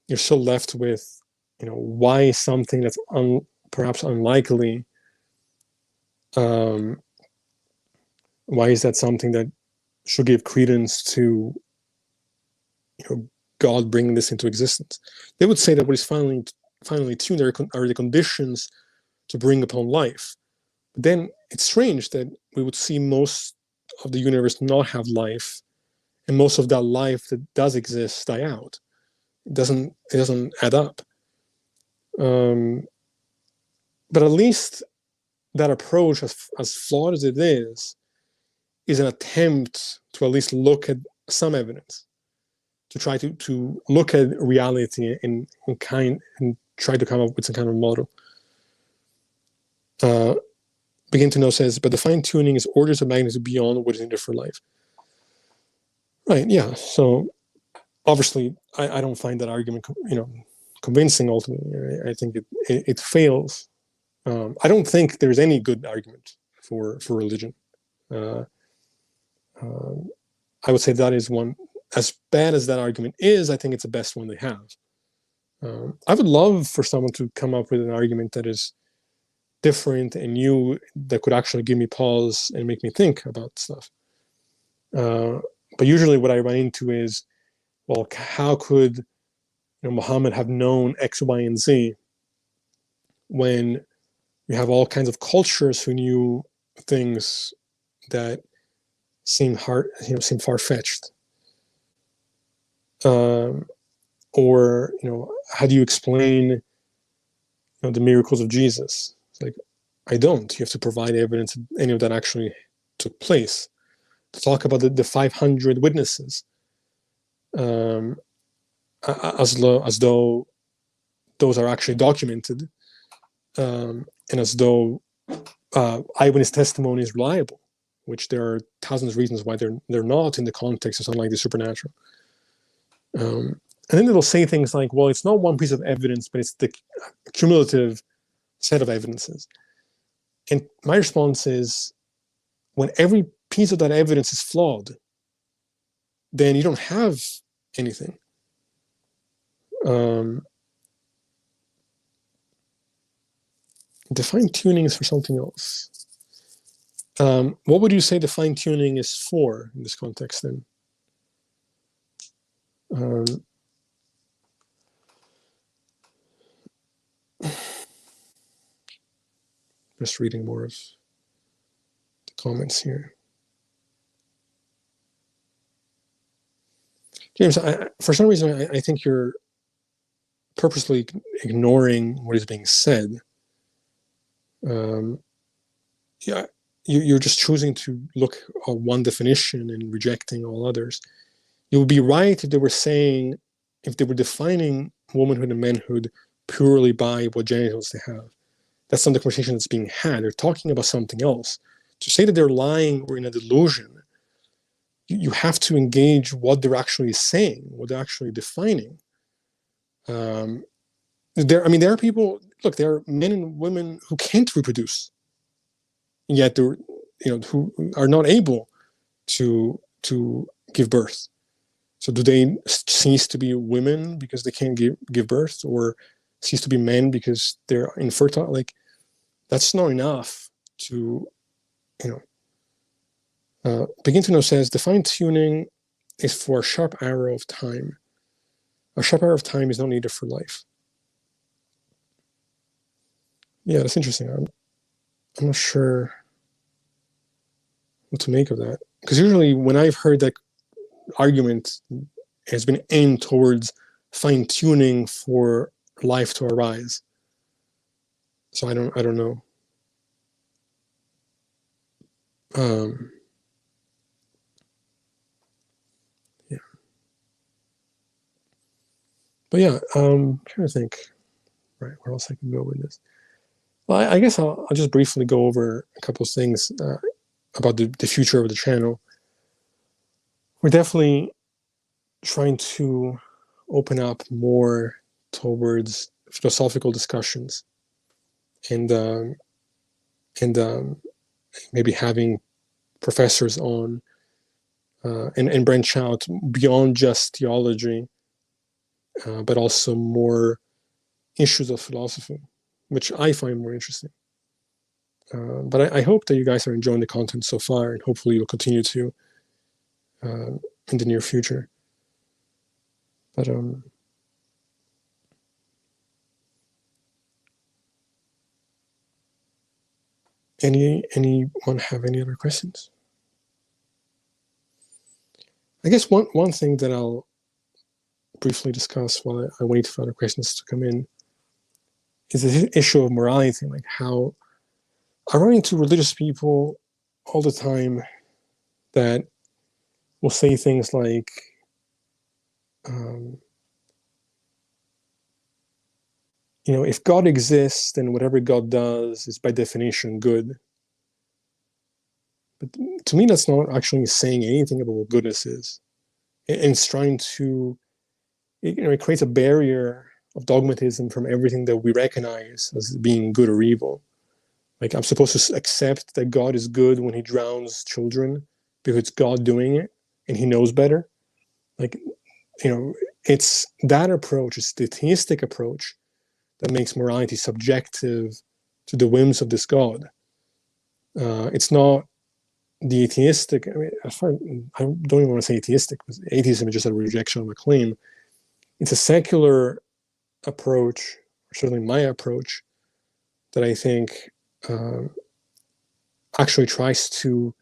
you're still left with, why something that's perhaps unlikely, why is that something that should give credence to, God bringing this into existence? They would say that what is finally tuned are the conditions to bring upon life. But then it's strange that we would see most of the universe not have life, and most of that life that does exist die out. It doesn't add up. But at least that approach, as flawed as it is an attempt to at least look at some evidence, to try to look at reality and try to come up with some kind of model. Begin to Know says, but the fine-tuning is orders of magnitude beyond what is needed for life. Right, yeah. So obviously, I don't find that argument, convincing ultimately. I think it fails. I don't think there's any good argument for religion. I would say that is one. As bad as that argument is, I think it's the best one they have. I would love for someone to come up with an argument that is different and new, that could actually give me pause and make me think about stuff. But usually what I run into is, well, how could Muhammad have known X, Y, and Z when we have all kinds of cultures who knew things that seem far-fetched? Or how do you explain the miracles of Jesus? It's like, I don't. You have to provide evidence that any of that actually took place. To talk about the 500 witnesses, as though those are actually documented, and as though eyewitness testimony is reliable, which there are thousands of reasons why they're not in the context of something like the supernatural. And then they'll say things like, well, it's not one piece of evidence, but it's the cumulative set of evidences. And my response is, when every piece of that evidence is flawed, then you don't have anything. The fine-tuning is for something else. What would you say the fine-tuning is for in this context then? Just reading more of the comments here. James, for some reason, I think you're purposely ignoring what is being said. Yeah, you're just choosing to look at one definition and rejecting all others. You would be right if they were defining womanhood and manhood purely by what genitals they have. That's not the conversation that's being had. They're talking about something else. To say that they're lying or in a delusion, you have to engage what they're actually saying, what they're actually defining. There are people. Look, there are men and women who can't reproduce, yet they're, who are not able to give birth. So do they cease to be women because they can't give birth, or cease to be men because they're infertile? Like, that's not enough to, Begin to Know says, the fine-tuning is for a sharp arrow of time. A sharp arrow of time is not needed for life. Yeah, that's interesting. I'm not sure what to make of that. Because usually when I've heard that argument, has been aimed towards fine-tuning for life to arise. So I don't know. Yeah. But yeah, I'm trying to think Right, where else I can go with this? Well, I guess I'll just briefly go over a couple of things about the future of the channel. We're definitely trying to open up more towards philosophical discussions, and maybe having professors on, and branch out beyond just theology, but also more issues of philosophy, which I find more interesting. But I hope that you guys are enjoying the content so far, and hopefully you'll continue to in the near future. But anyone have any other questions? I guess one thing that I'll briefly discuss while I wait for other questions to come in is the issue of morality, like how I run into religious people all the time that will say things like, if God exists, then whatever God does is by definition good. But to me, that's not actually saying anything about what goodness is. And it's trying to, it creates a barrier of dogmatism from everything that we recognize as being good or evil. Like, I'm supposed to accept that God is good when he drowns children because it's God doing it and he knows better. Like, it's that approach, it's the theistic approach that makes morality subjective to the whims of this God. It's not the atheistic, I don't even want to say atheistic, because atheism is just a rejection of a claim. It's a secular approach, or certainly my approach, that I think actually tries to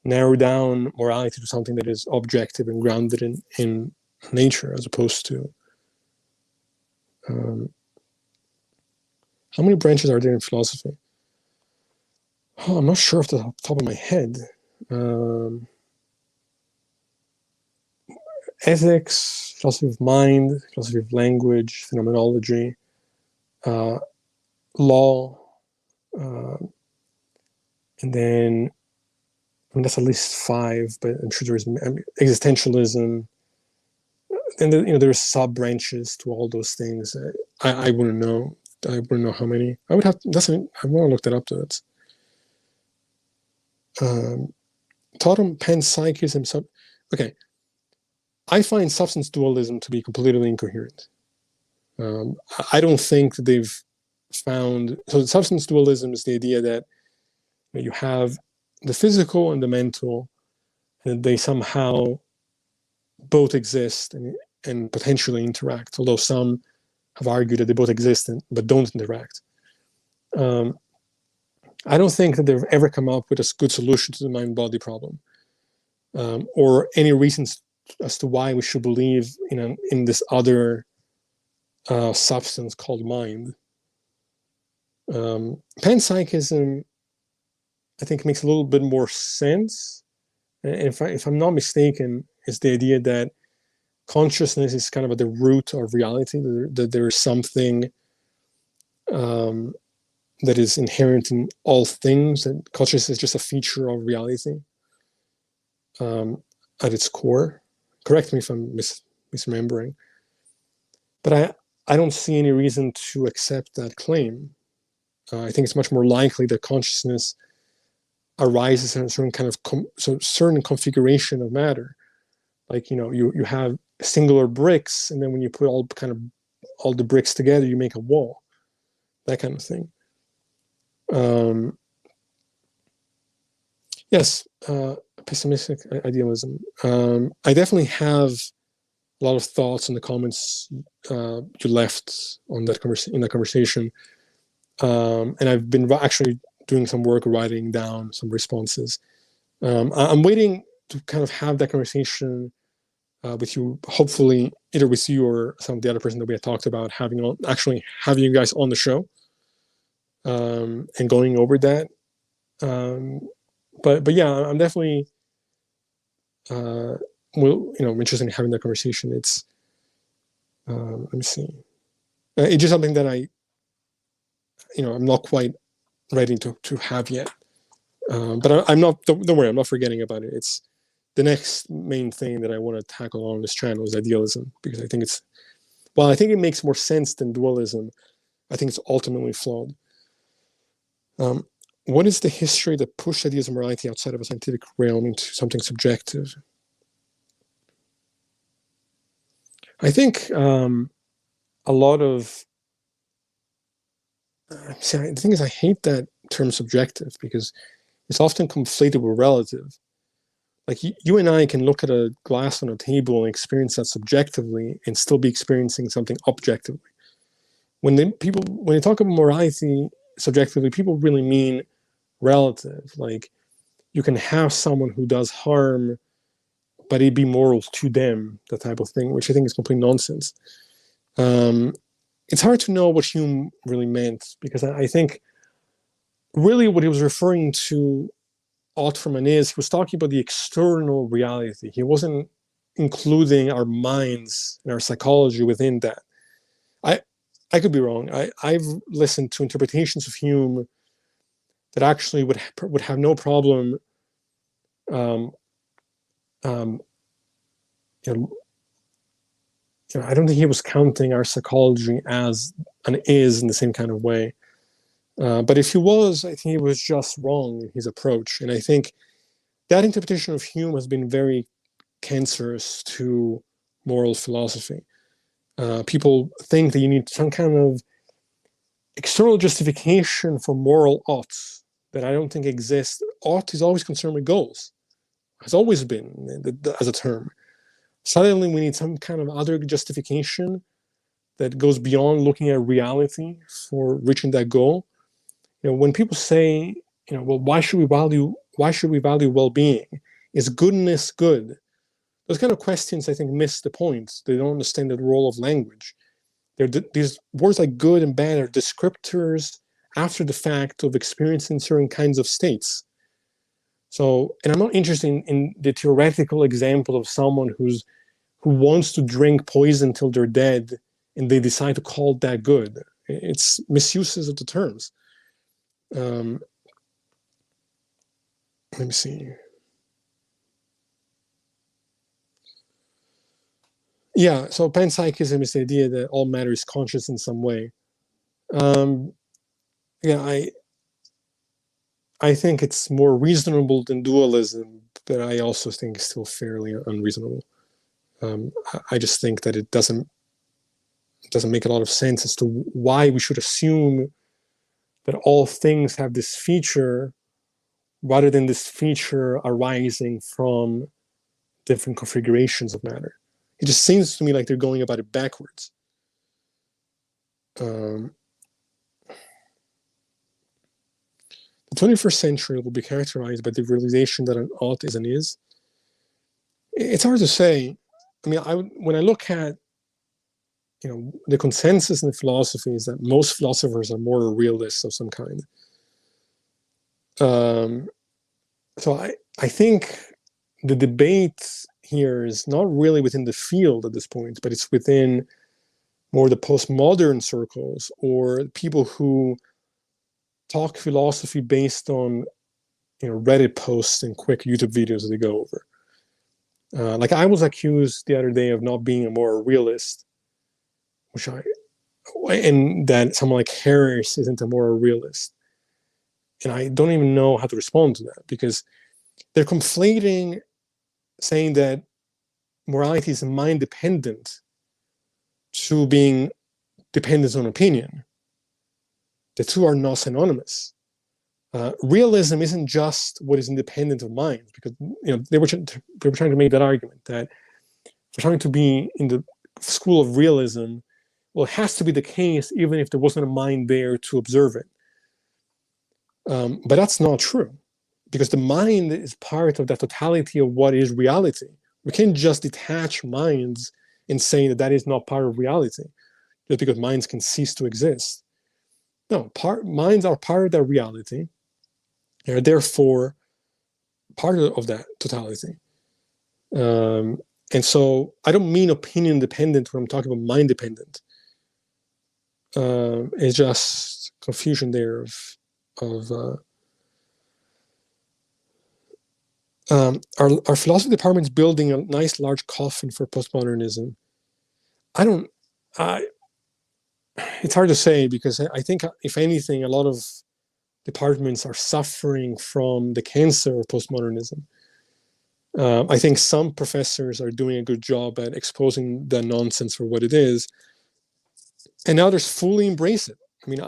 narrow down morality to something that is objective and grounded in nature, as opposed to how many branches are there in philosophy? Oh, I'm not sure off the top of my head. Ethics, philosophy of mind, philosophy of language, phenomenology, law, and then that's at least 5, but I'm sure there's existentialism, and there's sub branches to all those things. I wouldn't know. I wouldn't know how many. I would have. I want to look that up. Though it's totem panpsychism. Okay, I find substance dualism to be completely incoherent. I don't think that they've found. So substance dualism is the idea that you have the physical and the mental, and they somehow both exist and potentially interact, although some have argued that they both exist but don't interact. I don't think that they've ever come up with a good solution to the mind-body problem, or any reasons as to why we should believe in this other substance called mind. Panpsychism, I think, makes a little bit more sense. And if I'm not mistaken, it's the idea that consciousness is kind of at the root of reality, that there is something that is inherent in all things, and consciousness is just a feature of reality at its core. Correct me if I'm misremembering. But I don't see any reason to accept that claim. I think it's much more likely that consciousness arises in a certain kind of certain configuration of matter. Like, you have singular bricks, and then when you put all the bricks together, you make a wall. That kind of thing. Yes, pessimistic idealism. I definitely have a lot of thoughts on the comments you left on that in that conversation, and I've been actually doing some work writing down some responses. I'm waiting to kind of have that conversation with you, hopefully either with you or some of the other person that we had talked about having you guys on the show, and going over that. But yeah, I'm definitely interested in having that conversation. It's let me see. It's just something that I'm not quite ready to have yet. But I'm not. Don't worry, I'm not forgetting about it. It's the next main thing that I want to tackle on this channel is idealism, because I think I think it makes more sense than dualism. I think it's ultimately flawed. What is the history that pushed ideas of morality outside of a scientific realm into something subjective? I think a lot of the thing is, I hate that term subjective because it's often conflated with relative. Like you and I can look at a glass on a table and experience that subjectively and still be experiencing something objectively. When they talk about morality subjectively, people really mean relative. Like you can have someone who does harm, but it be moral to them, that type of thing, which I think is complete nonsense. It's hard to know what Hume really meant, because I think really what he was referring to Altman is, he was talking about the external reality. He wasn't including our minds and our psychology within that. I could be wrong. I've listened to interpretations of Hume that actually would have no problem you know, I don't think he was counting our psychology as an is in the same kind of way. But if he was, I think he was just wrong in his approach. And I think that interpretation of Hume has been very cancerous to moral philosophy. People think that you need some kind of external justification for moral oughts that I don't think exists. Ought is always concerned with goals, has always been as a term. Suddenly we need some kind of other justification that goes beyond looking at reality for reaching that goal. When people say, well, why should we value well-being? Is goodness good? Those kind of questions, I think, miss the point. They don't understand the role of language. These words like good and bad are descriptors after the fact of experiencing certain kinds of states. So, and I'm not interested in the theoretical example of someone who wants to drink poison till they're dead, and they decide to call that good. It's misuses of the terms. Let me see. Yeah, so panpsychism is the idea that all matter is conscious in some way. Yeah, I think it's more reasonable than dualism, but I also think it's still fairly unreasonable. I just think that it doesn't make a lot of sense as to why we should assume that all things have this feature rather than this feature arising from different configurations of matter. It just seems to me like they're going about it backwards. The 21st century will be characterized by the realization that an ought is an is. It's hard to say. I mean, when I look at the consensus in philosophy is that most philosophers are moral realists of some kind. So I think the debate here is not really within the field at this point, but it's within more the postmodern circles, or people who talk philosophy based on Reddit posts and quick YouTube videos that they go over. Like I was accused the other day of not being a moral realist, and that someone like Harris isn't a moral realist. And I don't even know how to respond to that, because they're conflating saying that morality is mind dependent to being dependent on opinion. The two are not synonymous. Realism isn't just what is independent of mind, because they were trying to make that argument that for trying to be in the school of realism, well, it has to be the case even if there wasn't a mind there to observe it. But that's not true, because the mind is part of the totality of what is reality. We can't just detach minds and say that is not part of reality, just because minds can cease to exist. No, minds are part of that reality. They are therefore part of that totality. And so I don't mean opinion dependent when I'm talking about mind dependent. It's just confusion there of our philosophy department is building a nice large coffin for postmodernism. It's hard to say, because I think, if anything, a lot of departments are suffering from the cancer of postmodernism. I think some professors are doing a good job at exposing the nonsense for what it is, and others fully embrace it. I mean,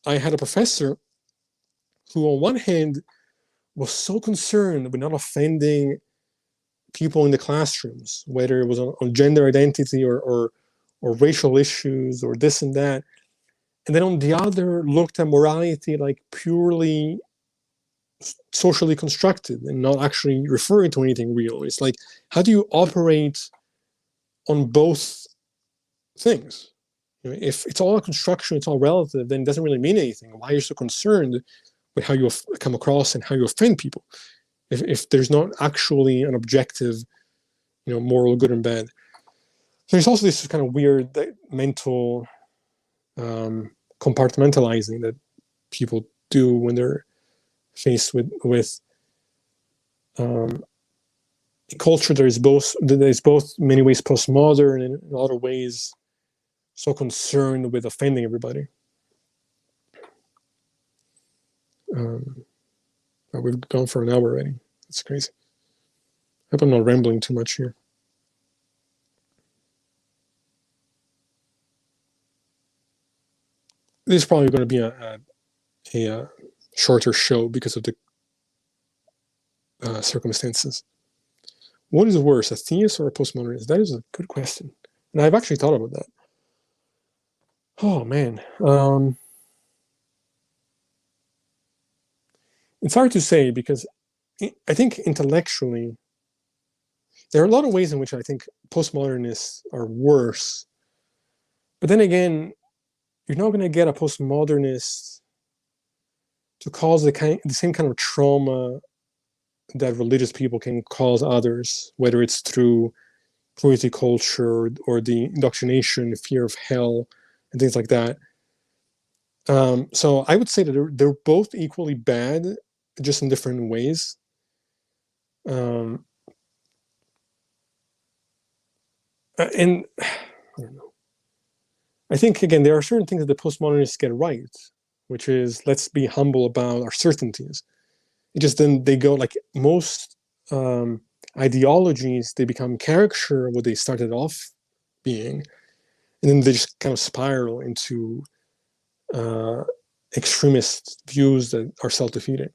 I had a professor who, on one hand, was so concerned with not offending people in the classrooms, whether it was on gender identity or racial issues or this and that. And then on the other, looked at morality like purely socially constructed and not actually referring to anything real. It's like, how do you operate on both things? You know, if it's all a construction, it's all relative, then it doesn't really mean anything. Why are you so concerned with how you come across and how you offend people, if there's not actually an objective, moral good and bad? There's also this kind of weird mental compartmentalizing that people do when they're faced with a culture that is both many ways postmodern and in a lot of ways so concerned with offending everybody. But we've gone for an hour already. It's crazy. I hope I'm not rambling too much here. This is probably going to be a shorter show because of the circumstances. What is worse, a theist or a postmodernist? That is a good question, and I've actually thought about that. Oh man, it's hard to say, because I think intellectually there are a lot of ways in which I think postmodernists are worse. But then again, you're not going to get a postmodernist to cause the same kind of trauma that religious people can cause others, whether it's through purity culture or the indoctrination, fear of hell, and things like that. So I would say that they're both equally bad, just in different ways. And I don't know. I think, again, there are certain things that the postmodernists get right, which is, let's be humble about our certainties. It just, then they go, like most ideologies, they become caricature of what they started off being, and then they just kind of spiral into extremist views that are self-defeating.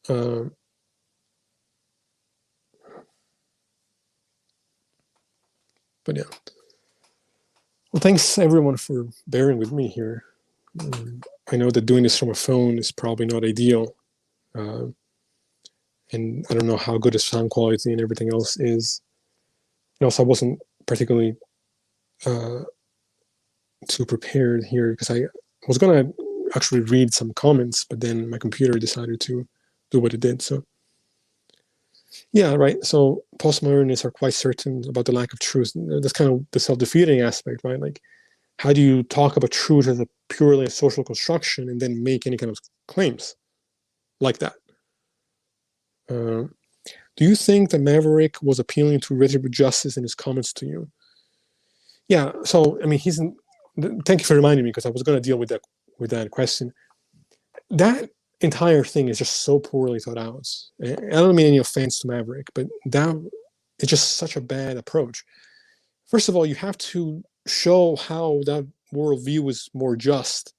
But yeah. Well, thanks everyone for bearing with me here. I know that doing this from a phone is probably not ideal. And I don't know how good the sound quality and everything else is. And also, I wasn't particularly too prepared here, because I was going to actually read some comments, but then my computer decided to do what it did. So yeah, right. So postmodernists are quite certain about the lack of truth. That's kind of the self-defeating aspect, right? Like, how do you talk about truth as a purely social construction and then make any kind of claims like that? Do you think that Maverick was appealing to retributive justice in his comments to you? Yeah. So I mean, thank you for reminding me, because I was going to deal with that question. That entire thing is just so poorly thought out. I don't mean any offense to Maverick, but it's just such a bad approach. First of all, you have to show how that worldview is more just.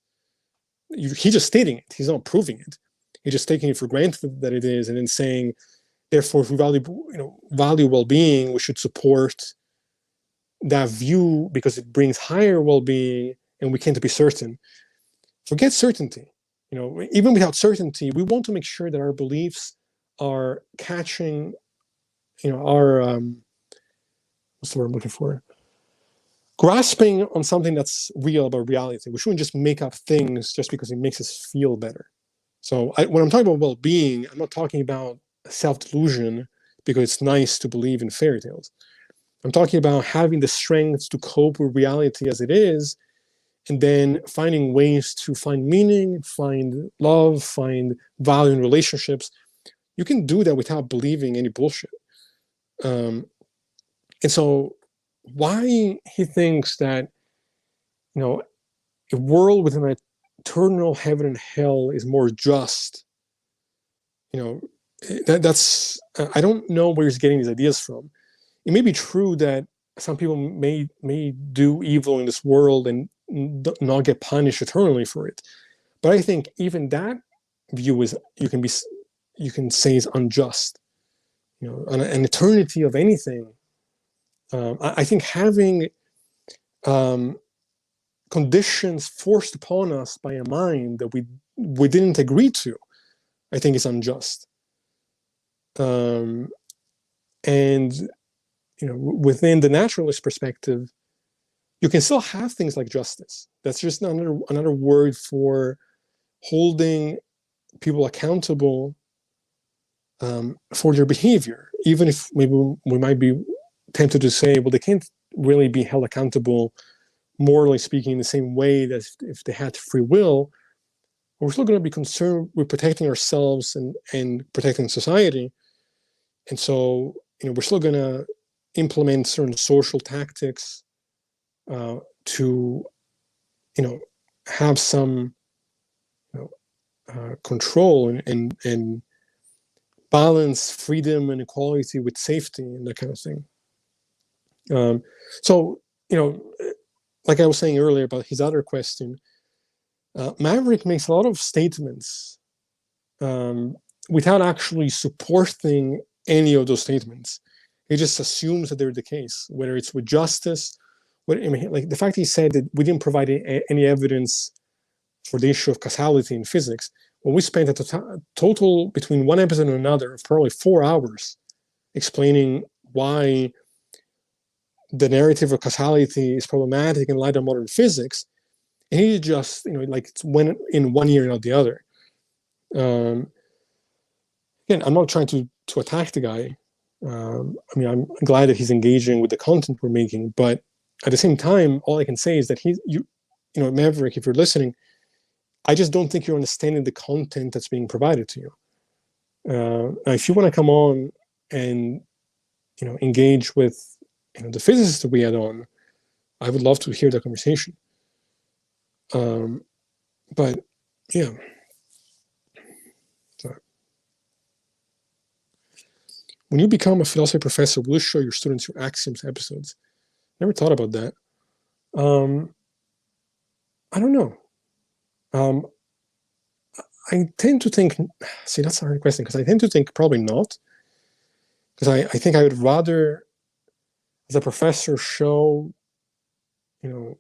He's just stating it. He's not proving it. He's just taking it for granted that it is, and then saying, therefore, if we value well-being, we should support that view because it brings higher well-being, and we can't be certain. Forget certainty. Even without certainty, we want to make sure that our beliefs are catching, our what's the word I'm looking for? Grasping on something that's real about reality. We shouldn't just make up things just because it makes us feel better. So when I'm talking about well-being, I'm not talking about self-delusion because it's nice to believe in fairy tales. I'm talking about having the strength to cope with reality as it is, and then finding ways to find meaning, find love, find value in relationships. You can do that without believing any bullshit. And so why he thinks that, a world with an eternal heaven and hell is more just, that's, I don't know where he's getting these ideas from. It may be true that some people may do evil in this world and not get punished eternally for it. But I think even that view is, you can say, is unjust. An eternity of anything. I think having conditions forced upon us by a mind that we didn't agree to, I think is unjust. And within the naturalist perspective, you can still have things like justice. That's just another word for holding people accountable for their behavior, even if maybe we might be tempted to say, well, they can't really be held accountable, morally speaking, in the same way that if they had free will. We're still going to be concerned with protecting ourselves and protecting society. And so, we're still going to implement certain social tactics to, have some control and balance freedom and equality with safety and that kind of thing. So, like I was saying earlier about his other question, Maverick makes a lot of statements without actually supporting any of those statements. He just assumes that they're the case, whether it's with justice. Like the fact he said that we didn't provide any evidence for the issue of causality in physics, when we spent a total between one episode and another of probably 4 hours explaining why the narrative of causality is problematic in light of modern physics, and he just, like it's went in one ear and out the other. Again, I'm not trying to attack the guy. I'm glad that he's engaging with the content we're making, but at the same time, all I can say is that Maverick, if you're listening, I just don't think you're understanding the content that's being provided to you. Now, if you want to come on and engage with the physicists that we had on, I would love to hear that conversation. But yeah. So, when you become a philosophy professor, will you show your students your axioms episodes? Never thought about that. I don't know. I tend to think, see, that's a hard question, because I tend to think probably not. Because I think I would rather, as a professor, show, the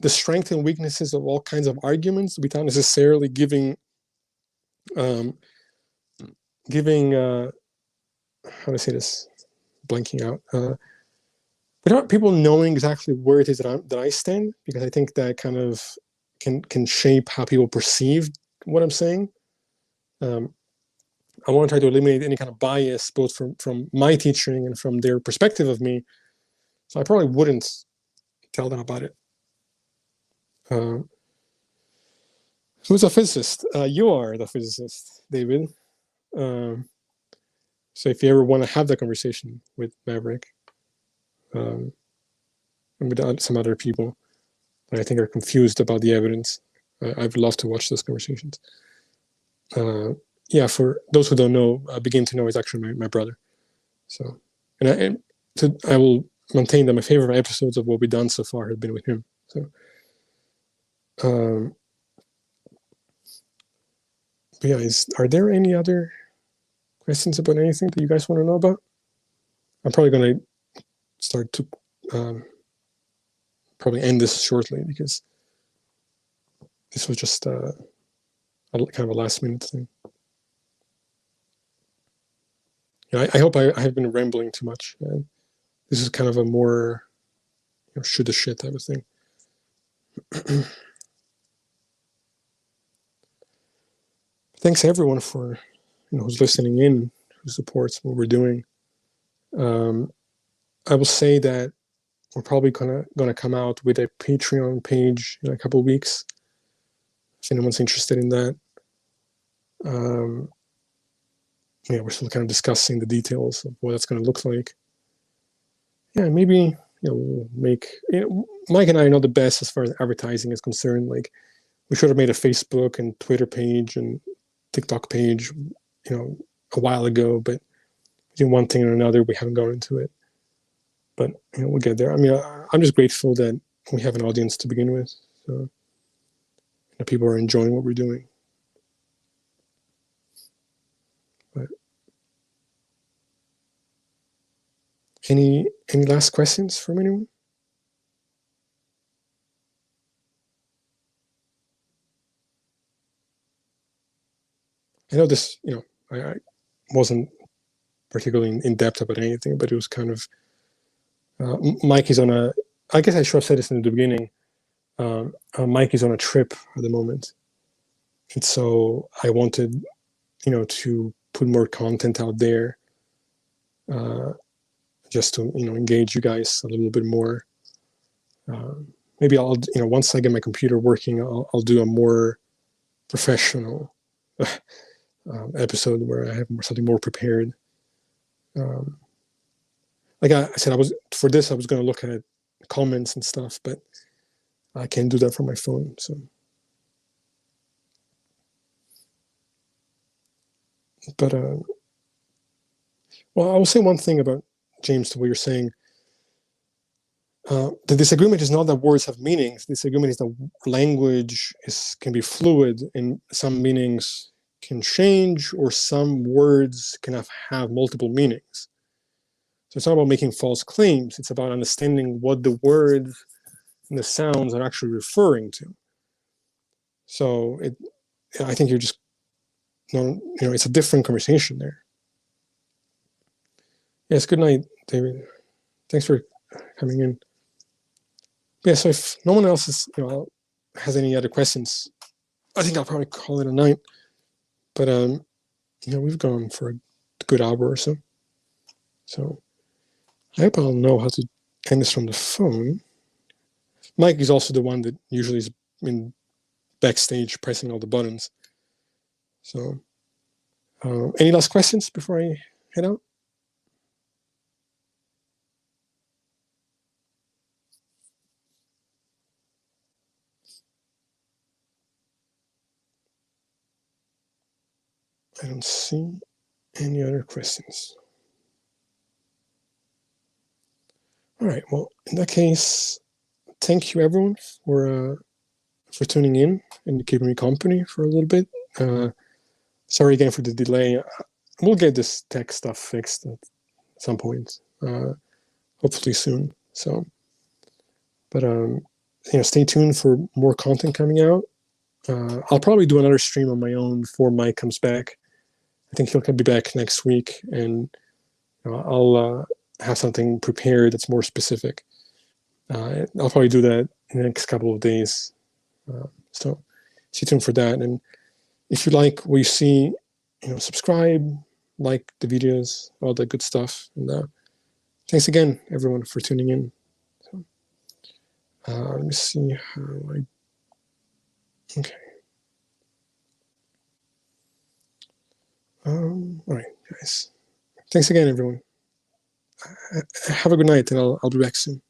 strengths and weaknesses of all kinds of arguments without necessarily giving how to say this, blanking out, without people knowing exactly where it is that I stand, because I think that kind of can shape how people perceive what I'm saying. I want to try to eliminate any kind of bias, both from my teaching and from their perspective of me. So I probably wouldn't tell them about it. Who's a physicist? You are the physicist, David. So if you ever want to have that conversation with Maverick, and with some other people that I think are confused about the evidence, I would love to watch those conversations. Yeah, for those who don't know, Begin to Know is actually my brother. So, I will maintain that my favorite episodes of what we've done so far have been with him. So, but yeah, are there any other questions about anything that you guys want to know about? I'm probably going to start to probably end this shortly, because this was just kind of a last minute thing. I hope I have been rambling too much. This is kind of a more shoot the shit type of thing. Thanks everyone for who's listening in, who supports what we're doing. I will say that we're probably gonna come out with a Patreon page in a couple of weeks. If anyone's interested in that. Yeah, we're still kind of discussing the details of what that's going to look like. Yeah, maybe we'll make. Mike and I know the best as far as advertising is concerned. Like, we should have made a Facebook and Twitter page and TikTok page, a while ago. But between one thing and another, we haven't gone into it. But we'll get there. I mean, I'm just grateful that we have an audience to begin with. So people are enjoying what we're doing. But any last questions from anyone? I know this, I wasn't particularly in depth about anything, but it was kind of, Mike is on a, I guess I should have said this in the beginning, Mike is on a trip at the moment. And so I wanted, to put more content out there, just to, engage you guys a little bit more. Maybe I'll, once I get my computer working, I'll do a more professional episode where I have something more prepared. Like I said, I was going to look at comments and stuff, but I can't do that from my phone. So, but well, I will say one thing about James, to what you're saying. The disagreement is not that words have meanings. The disagreement is that language can be fluid, and some meanings can change, or some words can have multiple meanings. So it's not about making false claims. It's about understanding what the words and the sounds are actually referring to. So I think you're just, it's a different conversation there. Yes, good night, David. Thanks for coming in. Yeah, so if no one else has any other questions, I think I'll probably call it a night. But we've gone for a good hour or so. So I hope I'll know how to end this from the phone. Mike is also the one that usually is in backstage pressing all the buttons. So any last questions before I head out? I don't see any other questions. All right, well, in that case, thank you everyone for tuning in and keeping me company for a little bit. Sorry again for the delay. We'll get this tech stuff fixed at some point, hopefully soon. So, but stay tuned for more content coming out. I'll probably do another stream on my own before Mike comes back. I think he'll be back next week, and I'll have something prepared that's more specific. I'll probably do that in the next couple of days. So stay tuned for that. And if you like what you see, subscribe, like the videos, all that good stuff. And thanks again, everyone, for tuning in. So, let me see how okay. All right, guys. Thanks again, everyone. Have a good night, and I'll be back soon.